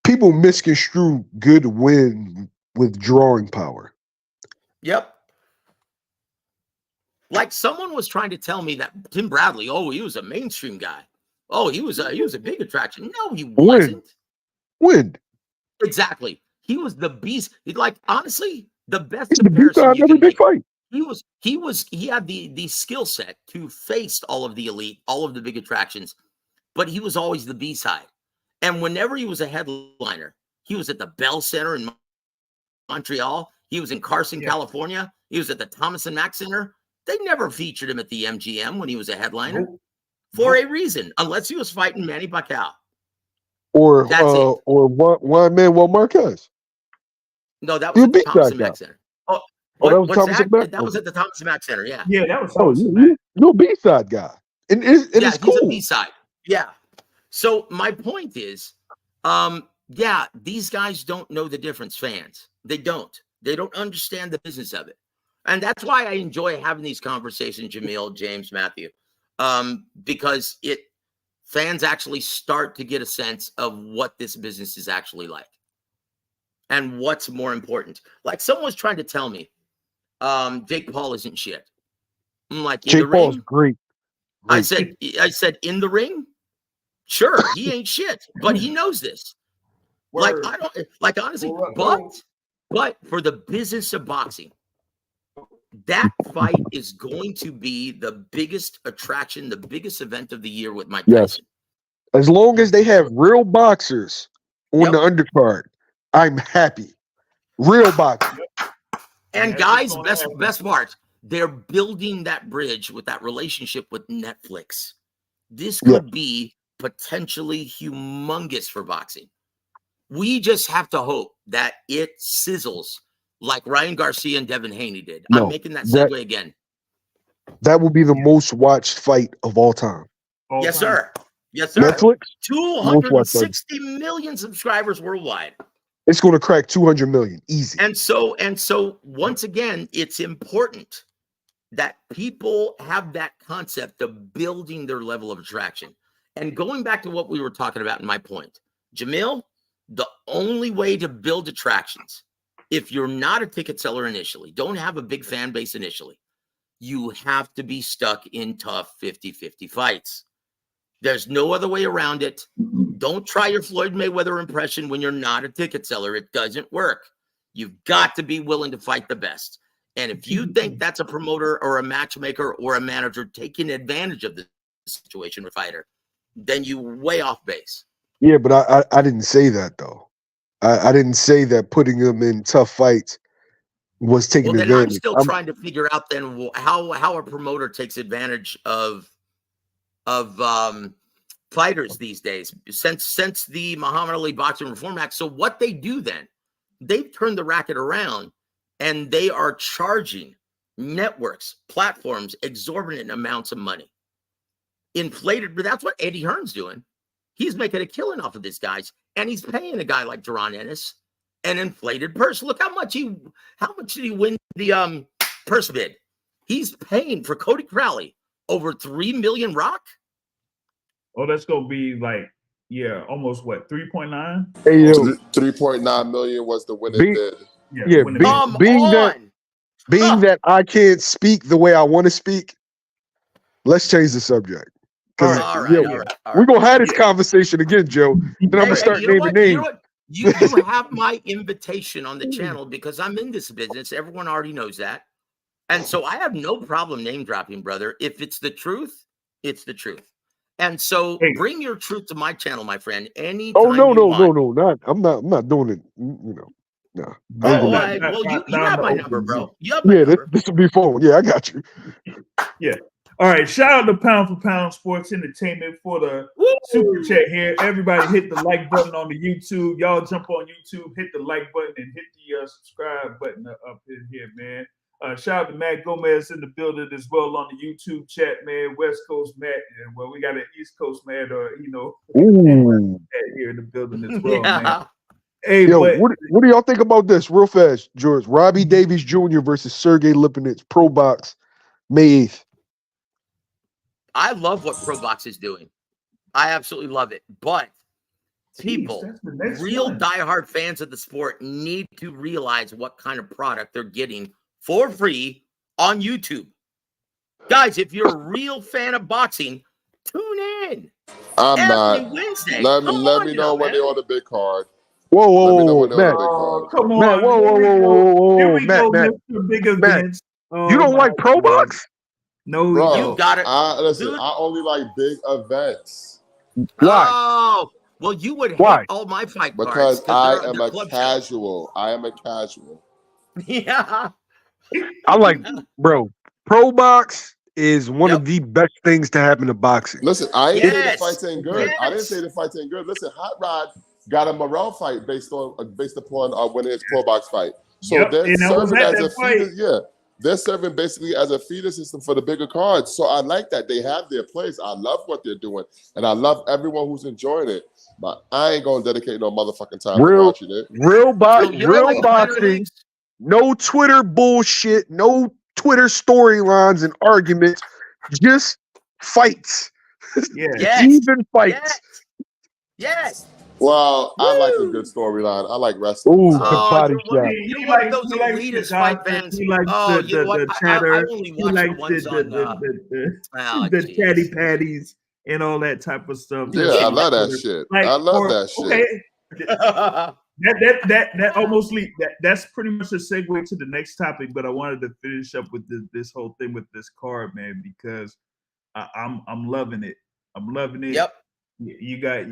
People misconstrue good win with drawing power. Yep. Like someone was trying to tell me that Tim Bradley, he was a mainstream guy. Oh, he was a big attraction. No, he wasn't. When? Exactly. He was the beast. Honestly, the best comparison you can make. Fight. He had the skill set to face all of the elite, all of the big attractions, but he was always the B-side. And whenever he was a headliner, he was at the Bell Center in Montreal. He was in Carson, California. He was at the Thomas and Mack Center. They never featured him at the MGM when he was a headliner for a reason, unless he was fighting Manny Pacquiao. Or one Manuel Marquez. No, that was at the Thomas and Mack Center. That was at the Thomas and Mack Center. Yeah. Yeah, that was. No B-side guy. And it's cool. He's a B-side. Yeah. So my point is, these guys don't know the difference. Fans, they don't. They don't understand the business of it. And that's why I enjoy having these conversations, Jamil, James, Matthew, because fans actually start to get a sense of what this business is actually like and what's more important. Like someone was trying to tell me, Jake Paul isn't shit. I'm like, in Jake the ring? Paul's great. I said, in the ring? Sure, he ain't shit, but he knows this. Word. Honestly, but for the business of boxing, that fight is going to be the biggest attraction, the biggest event of the year with Mike Tyson. As long as they have real boxers on the undercard, I'm happy. Real boxers. And guys, best part, they're building that bridge with that relationship with Netflix. This could be potentially humongous for boxing. We just have to hope that it sizzles like Ryan Garcia and Devin Haney did. I'm making that segue again. That will be the most watched fight of all time. Yes, sir. Yes, sir. Netflix? 260 million subscribers worldwide. It's going to crack 200 million. Easy. And so once again, it's important that people have that concept of building their level of attraction. And going back to what we were talking about in my point, Jamil, the only way to build attractions, if you're not a ticket seller initially, don't have a big fan base initially, you have to be stuck in tough 50-50 fights. There's no other way around it. Don't try your Floyd Mayweather impression when you're not a ticket seller. It doesn't work. You've got to be willing to fight the best. And if you think that's a promoter or a matchmaker or a manager taking advantage of the situation with a fighter, then you way off base. Yeah, but I didn't say that, though. I didn't say that putting them in tough fights was taking advantage. I'm still trying to figure out then how a promoter takes advantage of fighters these days since the Muhammad Ali Boxing Reform Act. So what they do then, they've turned the racket around and they are charging networks, platforms, exorbitant amounts of money. Inflated, but that's what Eddie Hearn's doing. He's making a killing off of these guys, and he's paying a guy like Duran Ennis an inflated purse. Look how much did he win the purse bid? He's paying for Cody Crowley over $3 million rock. Oh, that's gonna be like, almost what, 3.9? Hey, yo. 3.9 million was the winning bid. Being that I can't speak the way I want to speak, let's change the subject. All right. We're gonna have this conversation again, Joe. Then I'm gonna start naming names. You have my invitation on the channel because I'm in this business. Everyone already knows that. And so I have no problem name dropping, brother. If it's the truth, it's the truth. And so bring your truth to my channel, my friend. Anytime. Oh, no. I'm not doing it. No. Well, you have my number, bro. You have my number. This will be fun. Yeah, I got you. Yeah. All right. Shout out to Pound for Pound Sports Entertainment for the super chat here. Everybody hit the like button on the YouTube. Y'all jump on YouTube, hit the like button, and hit the subscribe button up in here, man. Shout out to Matt Gomez in the building as well on the YouTube chat, man. West Coast Matt, and well, we got an East Coast Matt, here in the building as well, man. Hey, yo, what do y'all think about this, real fast, George? Robbie Davies Jr. versus Sergey Lipinets, Pro Box, May 8th. I love what Pro Box is doing. I absolutely love it, but people, real diehard fans of the sport, need to realize what kind of product they're getting for free on YouTube. Guys, if you're a real fan of boxing, tune in. I'm every not. Wednesday. Let me know when they on the big card. Whoa, Matt. Come on. Matt, whoa. Here we go, Matt. Mr. Big Events. You don't like Pro Box? No, bro, you got it. Listen, I only like big events. Why? Oh, well, you would hate all my fight because cards. I am a casual. I am a casual. Yeah. I like, bro, Pro Box is one of the best things to happen to boxing. Listen, I ain't say the fights ain't good. I didn't say the fights ain't good. Listen, Hot Rod got a Morrell fight based upon winning his Pro Box fight. So they're serving as a feeder. Yeah, they're serving basically as a feeder system for the bigger cards. So I like that they have their place. I love what they're doing, and I love everyone who's enjoying it. But I ain't gonna dedicate no motherfucking time to watching it. Real boxing. No Twitter bullshit. No Twitter storylines and arguments. Just fights. Yeah. Yes. Even fights. Yes. Well, I like a good storyline. I like wrestling. Ooh, So. the body You're shot. you're one of those He likes elitist the fight gossip. fans. He likes Oh, you know what? the I chatter. only He watch the likes ones on. the Jeez. chatty patties and all that type of stuff. Yeah, I love that shit. I love that shit. Okay, that almost that's pretty much a segue to the next topic. But I wanted to finish up with this whole thing with this card, man, because I'm loving it. I'm loving it. Yep. You got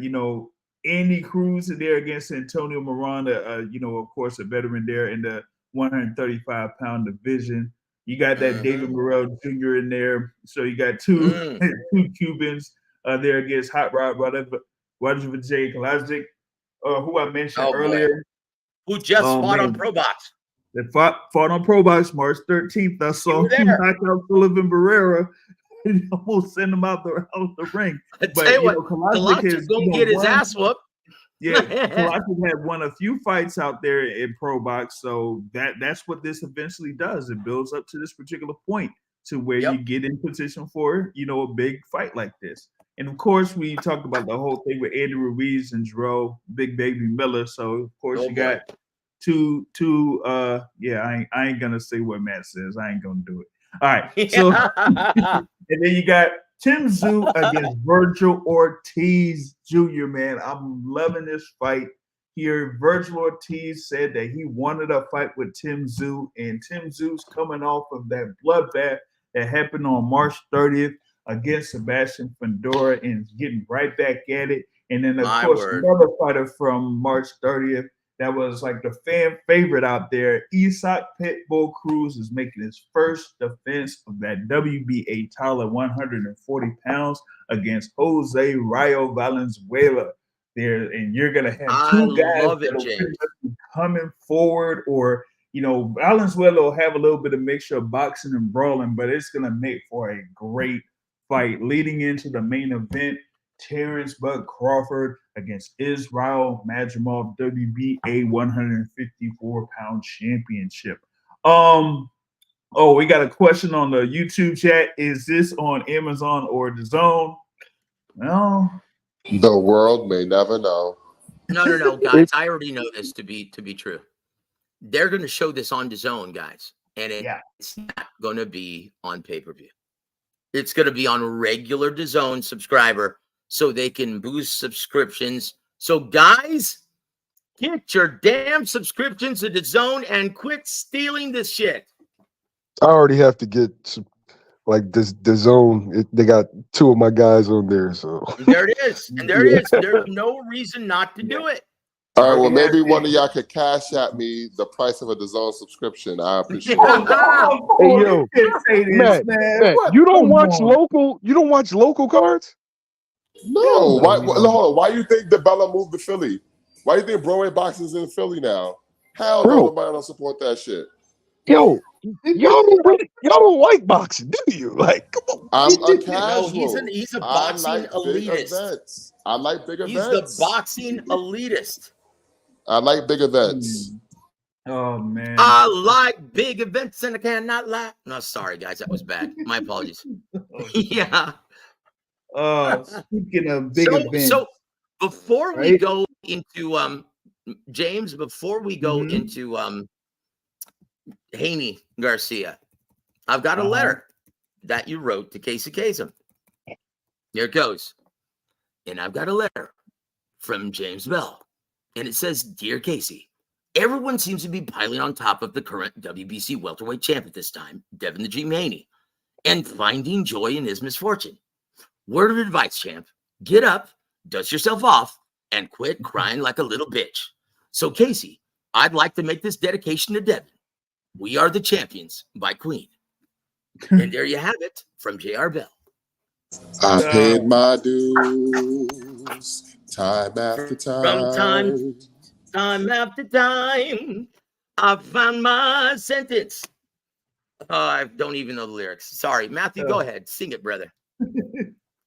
Andy Cruz in there against Antonio Miranda. Of course, a veteran there in the 135-pound division. You got that David Morrell Jr. in there. So you got two Cubans there against Hot Rod Rodriguez Kalajic, who I mentioned earlier. Who just fought on Pro Box. They fought on Pro Box March 13th. I saw him knock out Sullivan Barrera and almost send him out the ring. I tell you what, Kalajic is going to get his ass whooped. Yeah, Kalajic had won a few fights out there in Pro Box, so that's what this eventually does. It builds up to this particular point to where you get in position for a big fight like this. And of course, we talked about the whole thing with Andy Ruiz and Jarrell Big Baby Miller. So of course, you got two. I ain't gonna say what Matt says. I ain't gonna do it. All right. So and then you got Tim Tszyu against Virgil Ortiz Jr., man. I'm loving this fight here. Virgil Ortiz said that he wanted a fight with Tim Tszyu, and Tim Tszyu's coming off of that bloodbath that happened on March 30th against Sebastian Fundora and getting right back at it. And then, of course, another fighter from March 30th that was like the fan favorite out there, Isaac Pitbull Cruz, is making his first defense of that WBA title at 140 pounds against Jose Rayo Valenzuela there. And you're going to have two guys that will be coming forward, or, Valenzuela will have a little bit of mixture of boxing and brawling, but it's going to make for a great fight leading into the main event. Terence Crawford against Israil Madrimov, WBA 154-pound championship. We got a question on the YouTube chat. Is this on Amazon or DAZN? No. The world may never know. No, guys. I already know this to be true. They're going to show this on DAZN, guys, and it's not going to be on pay-per-view. It's going to be on regular DAZN subscriber, so they can boost subscriptions. So, guys, get your damn subscriptions to DAZN and quit stealing this shit. I already have to get DAZN. They got two of my guys on there, so there it is. And there it is. There's no reason not to do it. All right, well, maybe one of y'all could cash at me the price of a DAZN subscription. I appreciate it. Hey, yo, Matt, you don't watch local cards? No. Why you think DeBella moved to Philly? Why do you think Broadway Boxing's in Philly now? Hell no, nobody don't support that shit. Yo, y'all don't like boxing, do you? Like, come on. I'm a casual. No, he's a boxing elitist. I like big events. He's the boxing elitist. I like big events. Oh man, I like big events and I cannot lie. No, sorry guys, that was bad. My apologies. Yeah. Speaking of big events. So before we go into James, before we go into Haney Garcia, I've got a letter that you wrote to Casey Kasem. Here it goes. And I've got a letter from James Bell. And it says, Dear Casey, everyone seems to be piling on top of the current WBC welterweight champ at this time, Devin the Dream Haney, and finding joy in his misfortune. Word of advice, champ. Get up, dust yourself off, and quit crying like a little bitch. So, Casey, I'd like to make this dedication to Devin. We Are the Champions by Queen. And there you have it from J.R. Bell. I paid my dues time after time. From time after time, I found my sentence. I don't even know the lyrics. Sorry, Matthew, go ahead. Sing it, brother.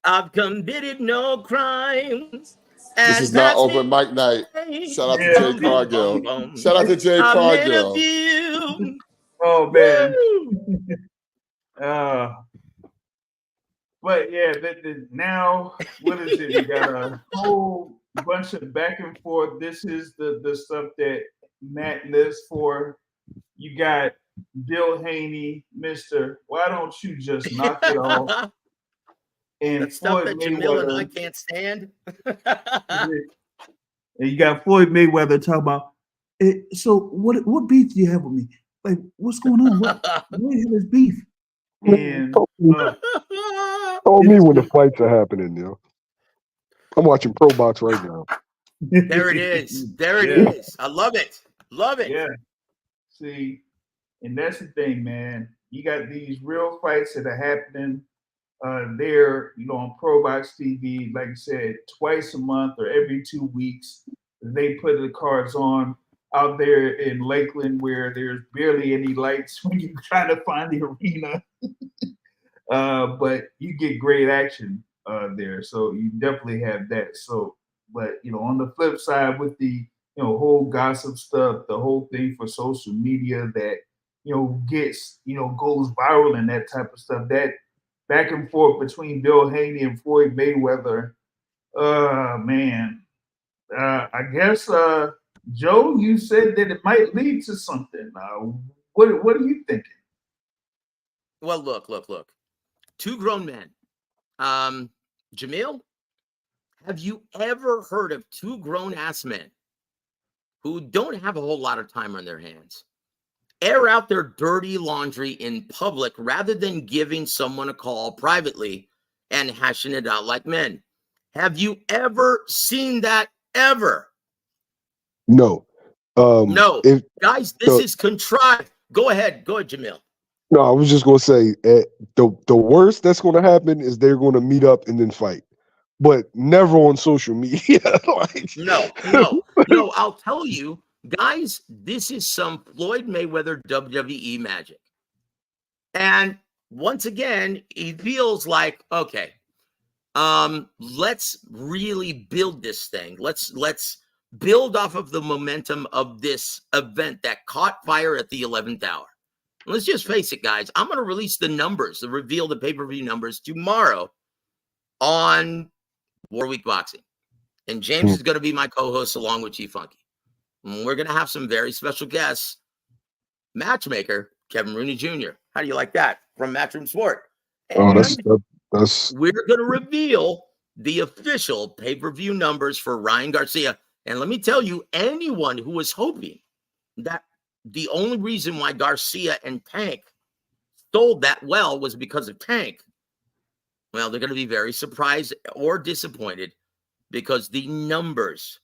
I've committed no crimes, This is not open mic night. Shout out to Jay Cargill. Shout out to Jay Cargill. Oh man. But yeah, now what is it? You got a whole bunch of back and forth. This is the stuff that Matt lives for. You got Bill Haney, Mister. Why don't you just knock it off? And that stuff that Jamil and I can't stand. And you got Floyd Mayweather talking about. So what beef do you have with me? Like, what's going on? What is beef? And told me when the fights are happening, I'm watching Pro Box right now. There it is. There it is. I love it. Love it. Yeah. See, and that's the thing, man. You got these real fights that are happening there, on Pro Box TV, like I said, twice a month or every 2 weeks. They put the cards on out there in Lakeland where there's barely any lights when you try to find the arena. But you get great action there. So you definitely have that. So, but, on the flip side with the, whole gossip stuff, the whole thing for social media that, gets, goes viral and that type of stuff, that back and forth between Bill Haney and Floyd Mayweather, man. I guess, Joe, you said that it might lead to something. What are you thinking? Well, look. Two grown men. Jamil, have you ever heard of two grown-ass men who don't have a whole lot of time on their hands air out their dirty laundry in public rather than giving someone a call privately and hashing it out like men? Have you ever seen that ever? No. No. Guys, this is contrived. Go ahead, Jamil. No, I was just going to say the worst that's going to happen is they're going to meet up and then fight, but never on social media. No. I'll tell you, guys, this is some Floyd Mayweather WWE magic. And once again, he feels like, okay, let's really build this thing. Let's build off of the momentum of this event that caught fire at the 11th hour. Let's just face it, guys. I'm going to release the numbers, reveal the pay-per-view numbers tomorrow on War Week Boxing. And James is going to be my co-host along with Chief Funky. And we're going to have some very special guests. Matchmaker, Kevin Rooney Jr. How do you like that? From Matchroom Sport. And that's we're going to reveal the official pay-per-view numbers for Ryan Garcia. And let me tell you, anyone who was hoping that the only reason why Garcia and Tank sold that well was because of Tank, well, they're going to be very surprised or disappointed because the numbers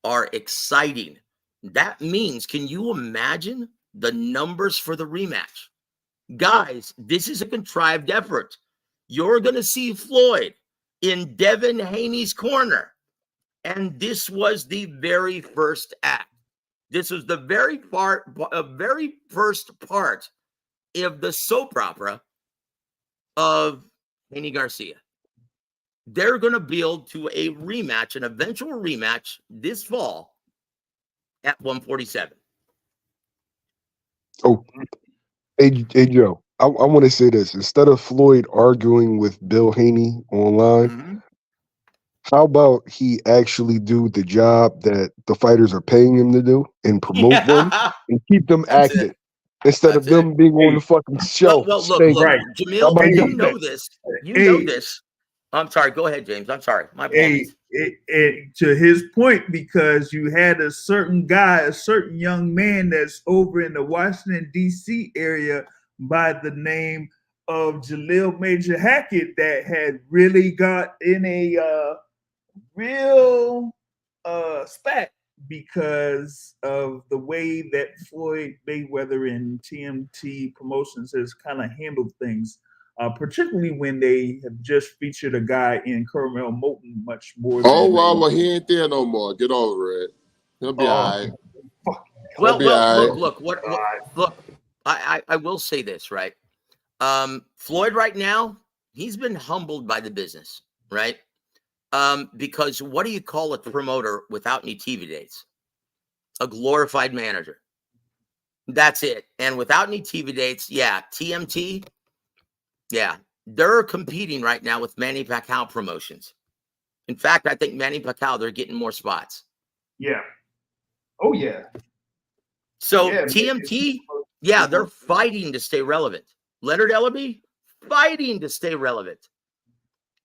are exciting. That means, can you imagine the numbers for the rematch? Guys, this is a contrived effort. You're going to see Floyd in Devin Haney's corner. And this was the very first act. This was the very first part of the soap opera of Haney Garcia. They're going to build to a rematch, an eventual rematch this fall at 147. Oh, hey Joe, I want to say this. Instead of Floyd arguing with Bill Haney online, how about he actually do the job that the fighters are paying him to do and promote them and keep them active instead of them being on the fucking shelf? Well, look, right. Jamil, you know this. You know this. I'm sorry. Go ahead, James. I'm sorry. My apologies. To his point, because you had a certain guy, a certain young man that's over in the Washington, D.C. area by the name of Jaleel Major Hackett that had really got in a real spat because of the way that Floyd Mayweather and TMT Promotions has kind of handled things, particularly when they have just featured a guy in Carmel Moulton much more than well, he ain't there no more. Get over it. He'll be all right. Look, I will say this, right? Floyd right now, he's been humbled by the business, right? Because what do you call a promoter without any TV dates? A glorified manager. That's it. And without any TV dates, yeah, TMT, yeah, they're competing right now with Manny Pacquiao promotions. In fact, I think Manny Pacquiao, they're getting more spots. Yeah. Oh, yeah. So yeah, TMT, yeah, they're fighting to stay relevant. Leonard Ellaby, fighting to stay relevant.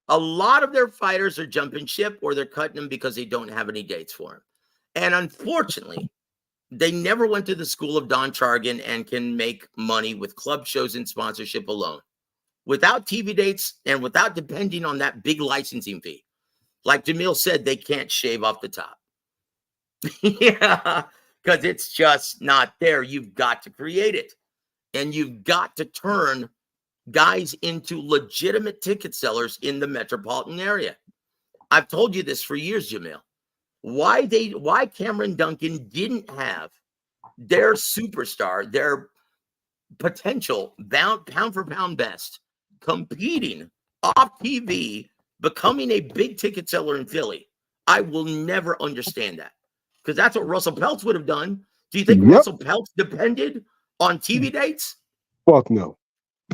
A lot of their fighters are jumping ship or they're cutting them because they don't have any dates for them. And unfortunately, they never went to the school of Don Chargan and can make money with club shows and sponsorship alone. Without TV dates and without depending on that big licensing fee. Like Jamil said, they can't shave off the top. Yeah, because it's just not there. You've got to create it. And you've got to turn guys into legitimate ticket sellers in the metropolitan area. I've told you this for years, Jamil. Why Cameron Duncan didn't have their superstar, their potential pound for pound best, competing off TV, becoming a big ticket seller in Philly. I will never understand that. Because that's what Russell Peltz would have done. Do you think Russell Peltz depended on TV dates? Fuck no.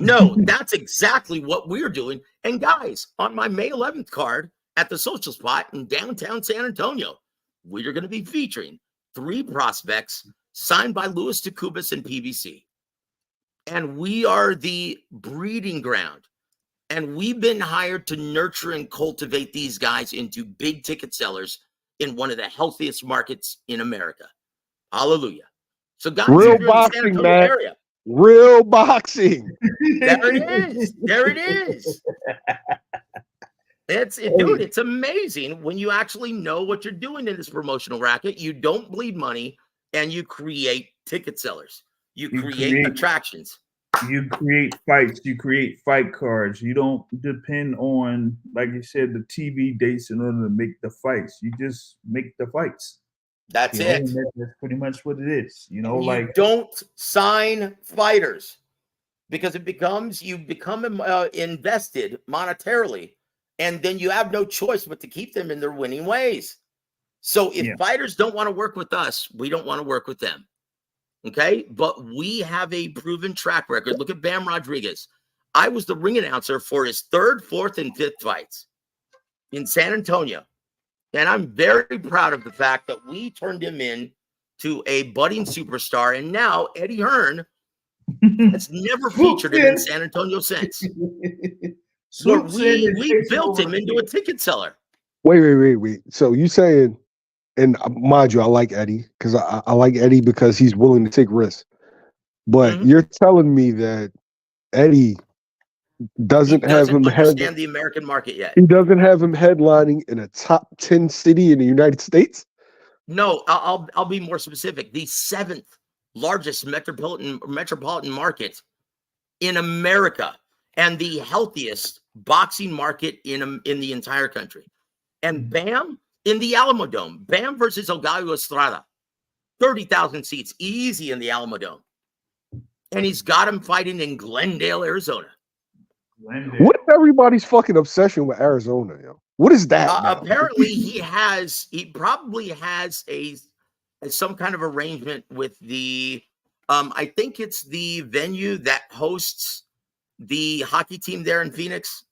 No, that's exactly what we're doing. And guys, on my May 11th card at the Social Spot in downtown San Antonio, we are going to be featuring 3 prospects signed by Louis DeCubas and PBC. And we are the breeding ground. And we've been hired to nurture and cultivate these guys into big ticket sellers in one of the healthiest markets in America. Hallelujah. So guys, real boxing, man. Area, real boxing. There it is. There it is. Dude, it's amazing when you actually know what you're doing in this promotional racket. You don't bleed money and you create ticket sellers. You create attractions. You create fights. You create fight cards. You don't depend on, like you said, the TV dates in order to make the fights. You just make the fights. That's it. That's pretty much what it is. You know, you don't sign fighters because you become invested monetarily, and then you have no choice but to keep them in their winning ways. So if fighters don't want to work with us, we don't want to work with them. Okay, but we have a proven track record. Look at Bam Rodriguez. I was the ring announcer for his 3rd, 4th, and 5th fights in San Antonio. And I'm very proud of the fact that we turned him in to a budding superstar. And now Eddie Hearn has never featured him in San Antonio since. So we built him into a ticket seller. Wait. So you saying, and mind you, I like Eddie because I like Eddie because he's willing to take risks. But you're telling me that Eddie doesn't have him understand the American market yet. He doesn't have him headlining in a top 10 city in the United States? No, I'll be more specific. The 7th largest metropolitan market in America and the healthiest boxing market in the entire country. And Bam in the Alamo Dome. Bam versus El Gallo Estrada. 30,000 seats, easy in the Alamo Dome. And he's got him fighting in Glendale, Arizona. What is everybody's fucking obsession with Arizona, yo? What is that? Apparently, he probably has some kind of arrangement with the, I think it's the venue that hosts the hockey team there in Phoenix.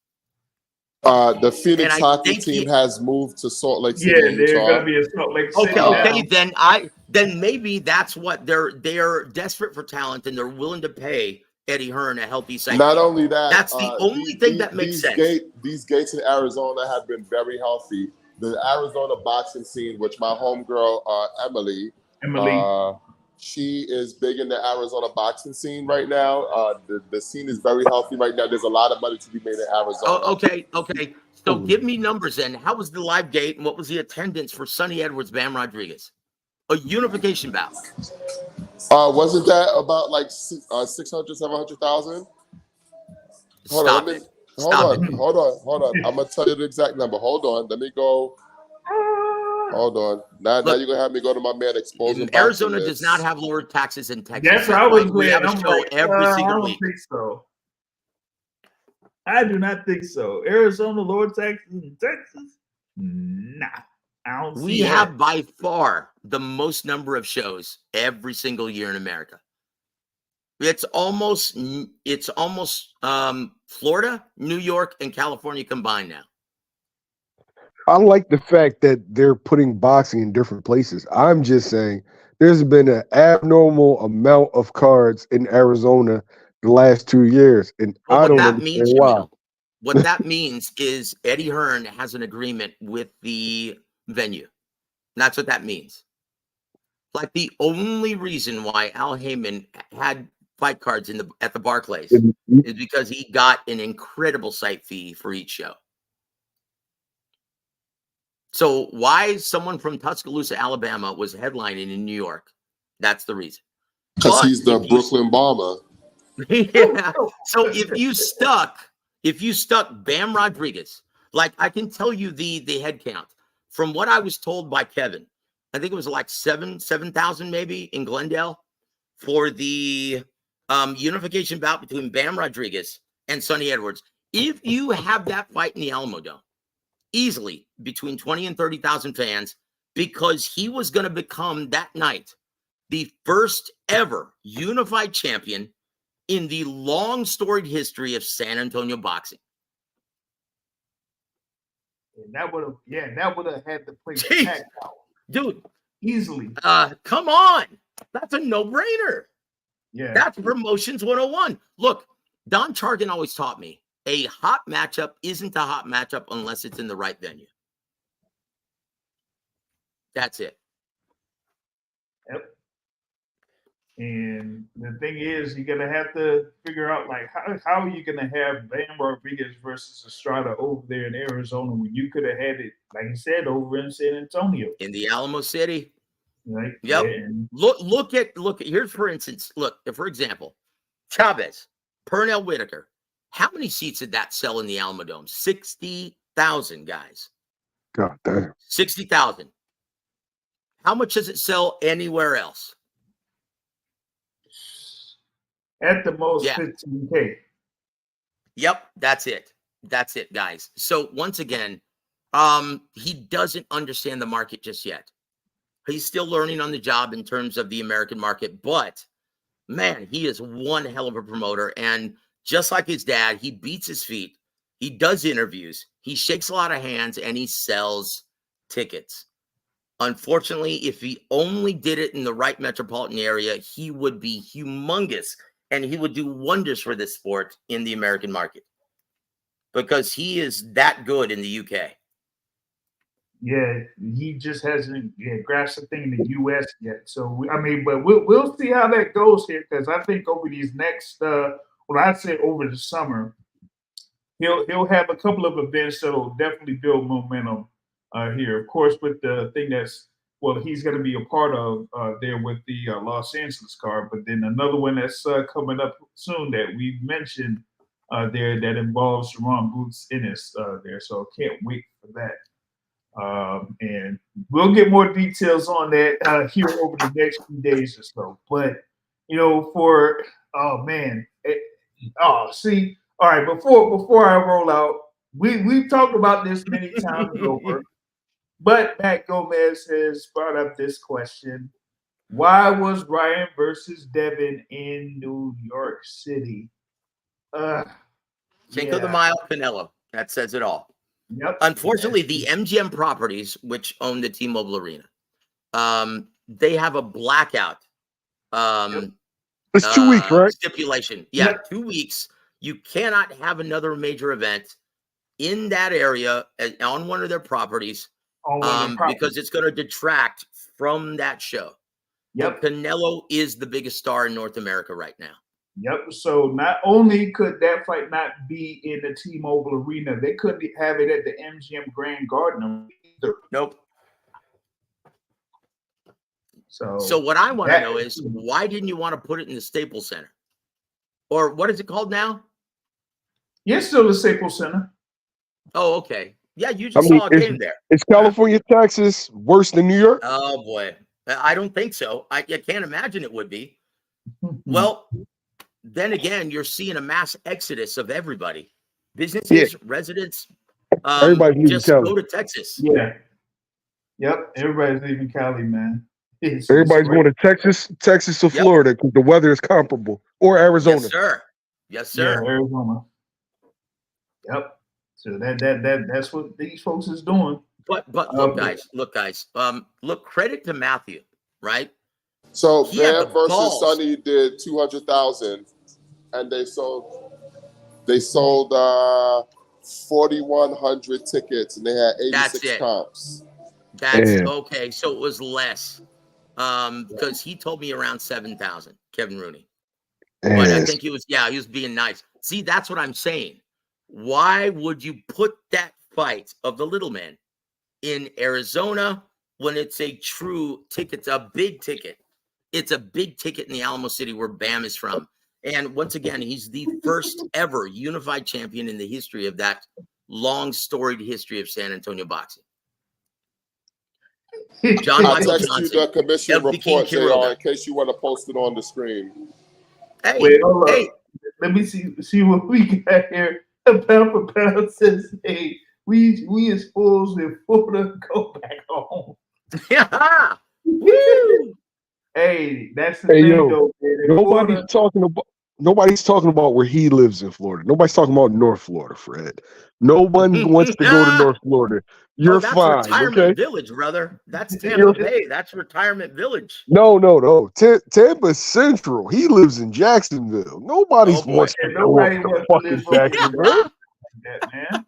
The Phoenix hockey team has moved to Salt Lake City. Yeah, they're going to be in Salt Lake City. Okay, then maybe that's what they're desperate for talent and they're willing to pay Eddie Hearn a healthy cycle. Not only that, that's the only thing that makes sense. These gates in Arizona have been very healthy. The Arizona boxing scene, which my homegirl Emily, she is big in the Arizona boxing scene right now. The scene is very healthy right now. There's a lot of money to be made in Arizona. Oh, okay. So give me numbers then. How was the live gate and what was the attendance for Sonny Edwards, Bam Rodriguez? A unification bout. Wasn't that about like 600, 700,000? Hold on. I'm gonna tell you the exact number. Hold on. Let me go. Hold on. Now you're gonna have me go to my man exposing. Arizona does not have lower taxes in Texas. That's what I was we have a show every single week. I don't think so. I do not think so. Arizona lower taxes in Texas. Nah, I don't We see have that. by far the most number of shows every single year in America. It's almost Florida, New York, and California combined now. I like the fact that they're putting boxing in different places. I'm just saying there's been an abnormal amount of cards in Arizona the last 2 years, and But I what don't that understand means, why. Jamil, what that means is Eddie Hearn has an agreement with the venue. That's what that means. Like the only reason why Al Heyman had fight cards at the Barclays is because he got an incredible site fee for each show. So why someone from Tuscaloosa, Alabama was headlining in New York, that's the reason. Because But he's the Brooklyn Bomber. Yeah. So if you stuck Bam Rodriguez, like I can tell you the head count from what I was told by Kevin, I think it was like 7,000 maybe in Glendale for the unification bout between Bam Rodriguez and Sonny Edwards. If you have that fight in the Alamo Dome, easily between 20 and 30,000 fans, because he was going to become that night the first ever unified champion in the long storied history of San Antonio boxing. And that would have had the place Jeez. packed out. Dude, Easily. Come on. That's a no-brainer. Yeah. That's promotions 101. Look, Don Chargan always taught me a hot matchup isn't a hot matchup unless it's in the right venue. That's it. Yep. And the thing is, you're gonna have to figure out like how are you gonna have Bam Rodriguez versus Estrada over there in Arizona when you could have had it, like you said, over in San Antonio. In the Alamo City. Right? Yep. Yeah, and Look at here's for instance, for example, Chavez, Pernell Whitaker. How many seats did that sell in the Alamo Dome? 60,000 guys. God damn. 60,000. How much does it sell anywhere else? at the most 15K. Yep, that's it. That's it, guys. So once again, he doesn't understand the market just yet. He's still learning on the job in terms of the American market, but man, he is one hell of a promoter. And just like his dad, he beats his feet. He does interviews. He shakes a lot of hands and he sells tickets. Unfortunately, if he only did it in the right metropolitan area, he would be humongous and he would do wonders for this sport in the American market because he is that good in the UK. Yeah, he just hasn't grasped the thing in the U.S. yet. So I mean, but we'll see how that goes here because I think over these next, I'd say over the summer, he'll have a couple of events that'll definitely build momentum here. Of course, with the thing he's going to be a part of there with the Los Angeles card, but then another one that's coming up soon that we've mentioned there that involves Sharon Boots Ennis there. So I can't wait for that. And we'll get more details on that here over the next few days or so. But all right. Before I roll out, we've talked about this many times over. But Matt Gomez has brought up this question: why was Ryan versus Devin in New York City? Cinco de Mayo, Canelo. That says it all. Yep. Unfortunately, the MGM properties, which own the T-Mobile Arena, they have a blackout. It's 2 weeks, right? Stipulation. Yeah, 2 weeks. You cannot have another major event in that area on one of their properties because it's going to detract from that show. Yep. But Canelo is the biggest star in North America right now. Yep. So not only could that fight not be in the T-Mobile Arena, they couldn't have it at the MGM Grand Garden either. Nope. So what I want to know is why didn't you want to put it in the Staples Center? Or what is it called now? Yes, still the Staples Center. Oh, okay. Yeah, you just saw a game there. Is California taxes worse than New York? Oh, boy. I don't think so. I can't imagine it would be. Well, then again, you're seeing a mass exodus of everybody. Businesses, residents, Everybody's leaving Just Cali. go to Texas. Yeah. Yep. Everybody's leaving Cali, man. Everybody's going to Texas to Florida because the weather is comparable, or Arizona. Yes, sir. Yes, Yeah, sir. Arizona. Yep. So that's what these folks is doing. But look, guys. Look, credit to Matthew, right? So He had Bear the versus balls. Sonny did 200,000, and they sold 4,100 tickets, and they had 86 comps. That's okay. So it was less, because he told me around 7,000. Kevin Rooney, but I think he was being nice. See, that's what I'm saying. Why would you put that fight of the little man in Arizona when it's a true ticket? It's a big ticket. It's a big ticket in the Alamo City where Bam is from. And once again, he's the first ever unified champion in the history of that long storied history of San Antonio boxing. John I'll Michael text Johnson, you the commission report, JR, in case you want to post it on the screen. Hey, let me see what we got here. Pound for pound says, "Hey, we as fools in Florida go back home." Yeah. Woo! Hey, that's the thing, though. Nobody's talking about where he lives in Florida. Nobody's talking about North Florida, Fred. No one wants to go to North Florida. You're that's fine. Retirement Okay? Village, brother. That's Tampa Bay. That's Retirement Village. No. Tampa Central. He lives in Jacksonville. Nobody wants to go up to fucking Jacksonville. That, man.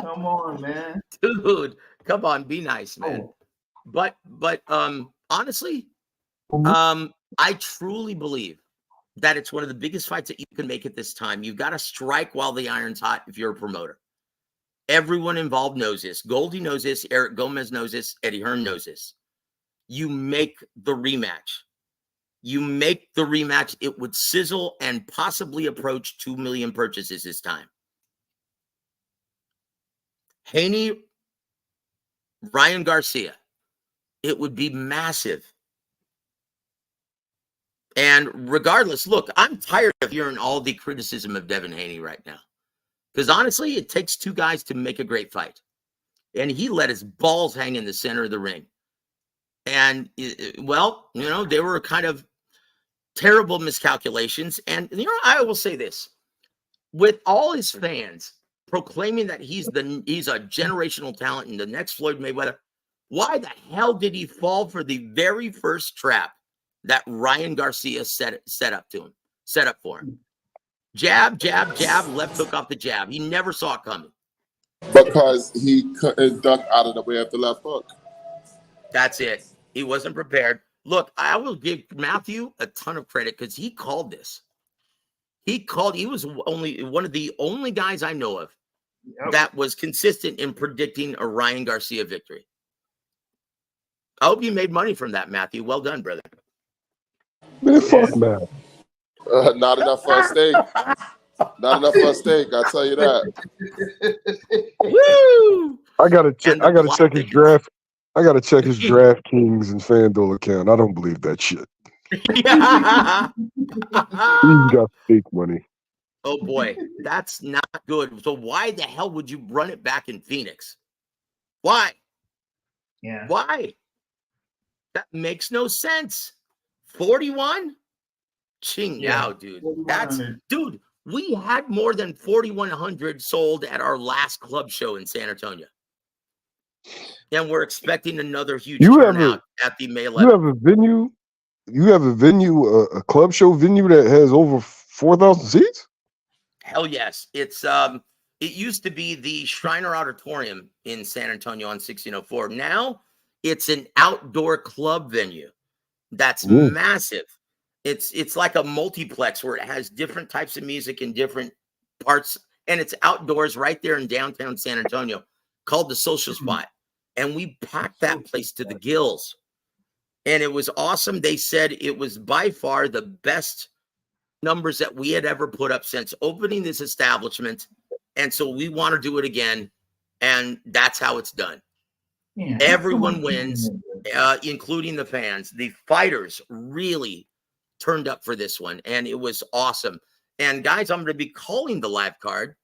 Come on, man. Dude, come on, be nice, man. But honestly, I truly believe that it's one of the biggest fights that you can make at this time. You've got to strike while the iron's hot if you're a promoter. Everyone involved knows this. Goldie knows this. Eric Gomez knows this. Eddie Hearn knows this. You make the rematch. It would sizzle and possibly approach 2 million purchases this time. Haney, Ryan Garcia. It would be massive. And regardless, look, I'm tired of hearing all the criticism of Devin Haney right now. Because honestly, it takes two guys to make a great fight. And he let his balls hang in the center of the ring. And, well, they were kind of terrible miscalculations. And, I will say this. With all his fans proclaiming that he's a generational talent and the next Floyd Mayweather, why the hell did he fall for the very first trap that Ryan Garcia set up for him? Jab, jab, jab, left hook off the jab. He never saw it coming. Because he couldn't duck out of the way of the left hook. That's it. He wasn't prepared. Look, I will give Matthew a ton of credit because he called this. He was only one of the only guys I know of that was consistent in predicting a Ryan Garcia victory. I hope you made money from that, Matthew. Well done, brother. Man, fuck man. Not enough for a steak. Not enough for a steak, I'll tell you that. Woo! I gotta check his draft. I gotta check his DraftKings and FanDuel account. I don't believe that shit. He's got fake money. Oh boy, that's not good. So why the hell would you run it back in Phoenix? Why? Yeah. Why? That makes no sense. 41? Ching now, dude. Dude, we had more than 4,100 sold at our last club show in San Antonio. And we're expecting another huge turnout at the May 11th. You have a venue, a club show venue that has over 4,000 seats? Hell yes. It's it used to be the Shriner Auditorium in San Antonio on 1604. Now it's an outdoor club venue that's massive. It's like a multiplex where it has different types of music in different parts, and it's outdoors right there in downtown San Antonio, called the Social Spot. And we packed that place to the gills. And it was awesome. They said it was by far the best numbers that we had ever put up since opening this establishment. And so we want to do it again. And that's how it's done. Yeah, everyone wins, including the fans. The fighters really turned up for this one, and it was awesome. And guys, I'm going to be calling the live card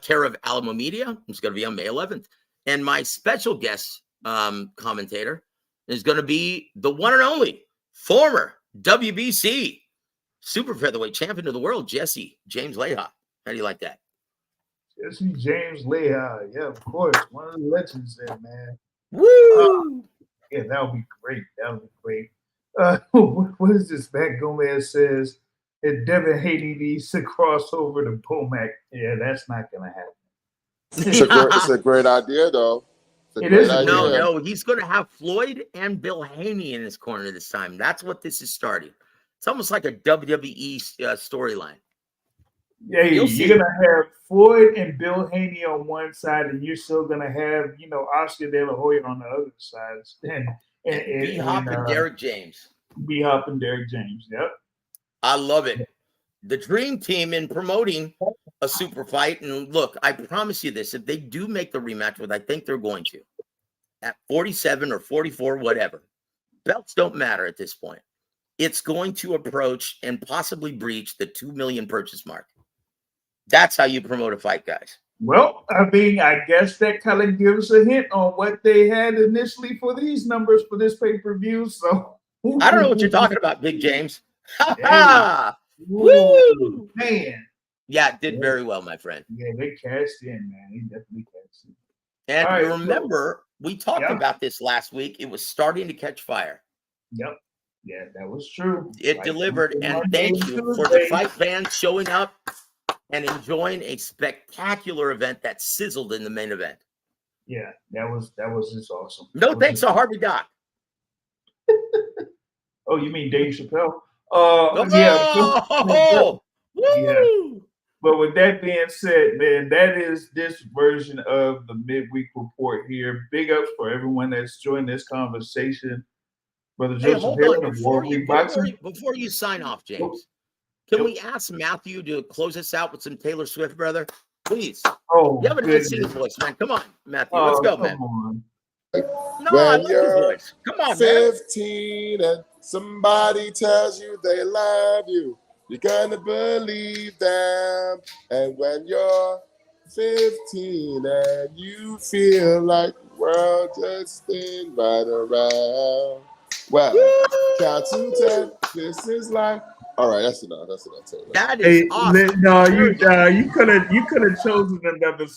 care of Alamo Media. It's going to be on May 11th. And my special guest commentator is going to be the one and only former WBC super featherweight champion of the world, Jesse James Leha. How do you like that? Jesse James Leha. Yeah, of course. One of the legends there, man. Woo! Yeah, that would be great. That would be great. What is this? Matt Gomez says that Devin Haney needs to cross over to Pomac. Yeah, that's not going to happen. It's a great idea, though. It is a No, no. He's going to have Floyd and Bill Haney in his corner this time. That's what this is starting. It's almost like a WWE storyline. Yeah, you're going to have Floyd and Bill Haney on one side, and you're still going to have, Oscar De La Hoya on the other side. And B-Hop and Derek James. B-Hop and Derek James, yep. I love it. The dream team in promoting a super fight. And look, I promise you this, if they do make the rematch, what I think they're going to, at 47 or 44, whatever, belts don't matter at this point. It's going to approach and possibly breach the 2 million purchase mark. That's how you promote a fight, guys. Well, I mean, I guess that kind of gives a hint on what they had initially for these numbers for this pay-per-view. So I don't know what you're talking about, Big James. Woo, man. Yeah, it did very well, my friend. Yeah, they cashed in, man. They definitely cashed in. And right, remember, we talked about this last week. It was starting to catch fire. Yep. Yeah, that was true. It delivered. And thank you for the fight fans showing up and enjoying a spectacular event that sizzled in the main event. Yeah, that was just awesome. No thanks to Harvey Doc. Oh, you mean Dave Chappelle? Yeah. But with that being said, man, that is this version of the midweek report here. Big ups for everyone that's joined this conversation. Brother Joseph, hold on. Before you sign off, James, can we ask Matthew to close us out with some Taylor Swift, brother? Please. Oh, you have an insane voice, man. Come on, Matthew. Let's go, man. No, when I like his voice. Come on, 15 man. And somebody tells you they love you, you're gonna believe them. And when you're 15 and you feel like the world just spin right around, well, count to 10. This is life. All right, that's enough. Taylor. That is awesome. No, you could have chosen another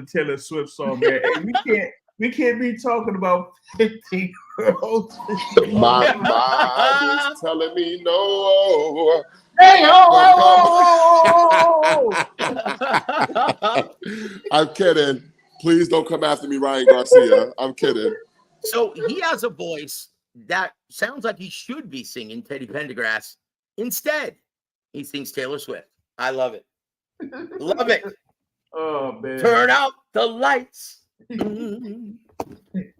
Taylor Swift song, man. Hey, we can't be talking about 15-year-olds. My mind is telling me no. Hey, I'm kidding. Please don't come after me, Ryan Garcia. I'm kidding. So he has a voice that sounds like he should be singing Teddy Pendergrass. Instead, he sings Taylor Swift. I love it. Love it. Oh, man. Turn out the lights. Boom.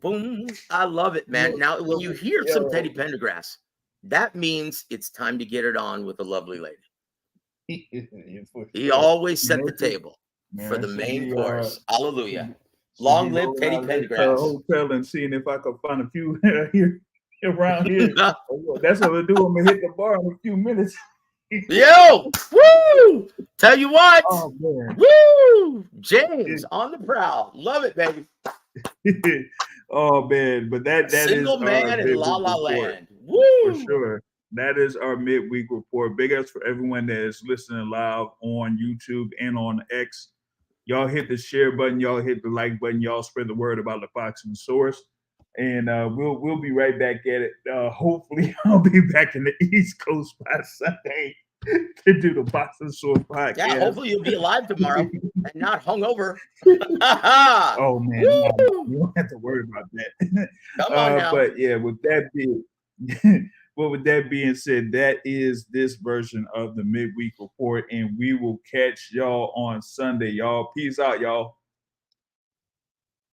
Boom. I love it, man. Now, when you hear some Teddy Pendergrass, that means it's time to get it on with a lovely lady. He always set the table for the main course. Hallelujah. Long live Teddy Pendergrass. Hotel and seeing if I could find a few here around here. That's what we'll do. I'm gonna hit the bar in a few minutes. Yo, woo! Tell you what, oh, man. Woo! James on the prowl. Love it, baby. Oh man, but that Single is man in La La Land. Woo! For sure. That is our midweek report. Big ups for everyone that is listening live on YouTube and on X. Y'all hit the share button, y'all hit the like button, y'all spread the word about the Boxing Source. And we'll be right back at it. Hopefully, I'll be back in the East Coast by Sunday to do the Boxing Source podcast. Yeah, hopefully you'll be alive tomorrow and not hungover. Oh man, no, you don't have to worry about that. Come on now. But yeah, with that being said, that is this version of the midweek report, and we will catch y'all on Sunday. Y'all, peace out, y'all.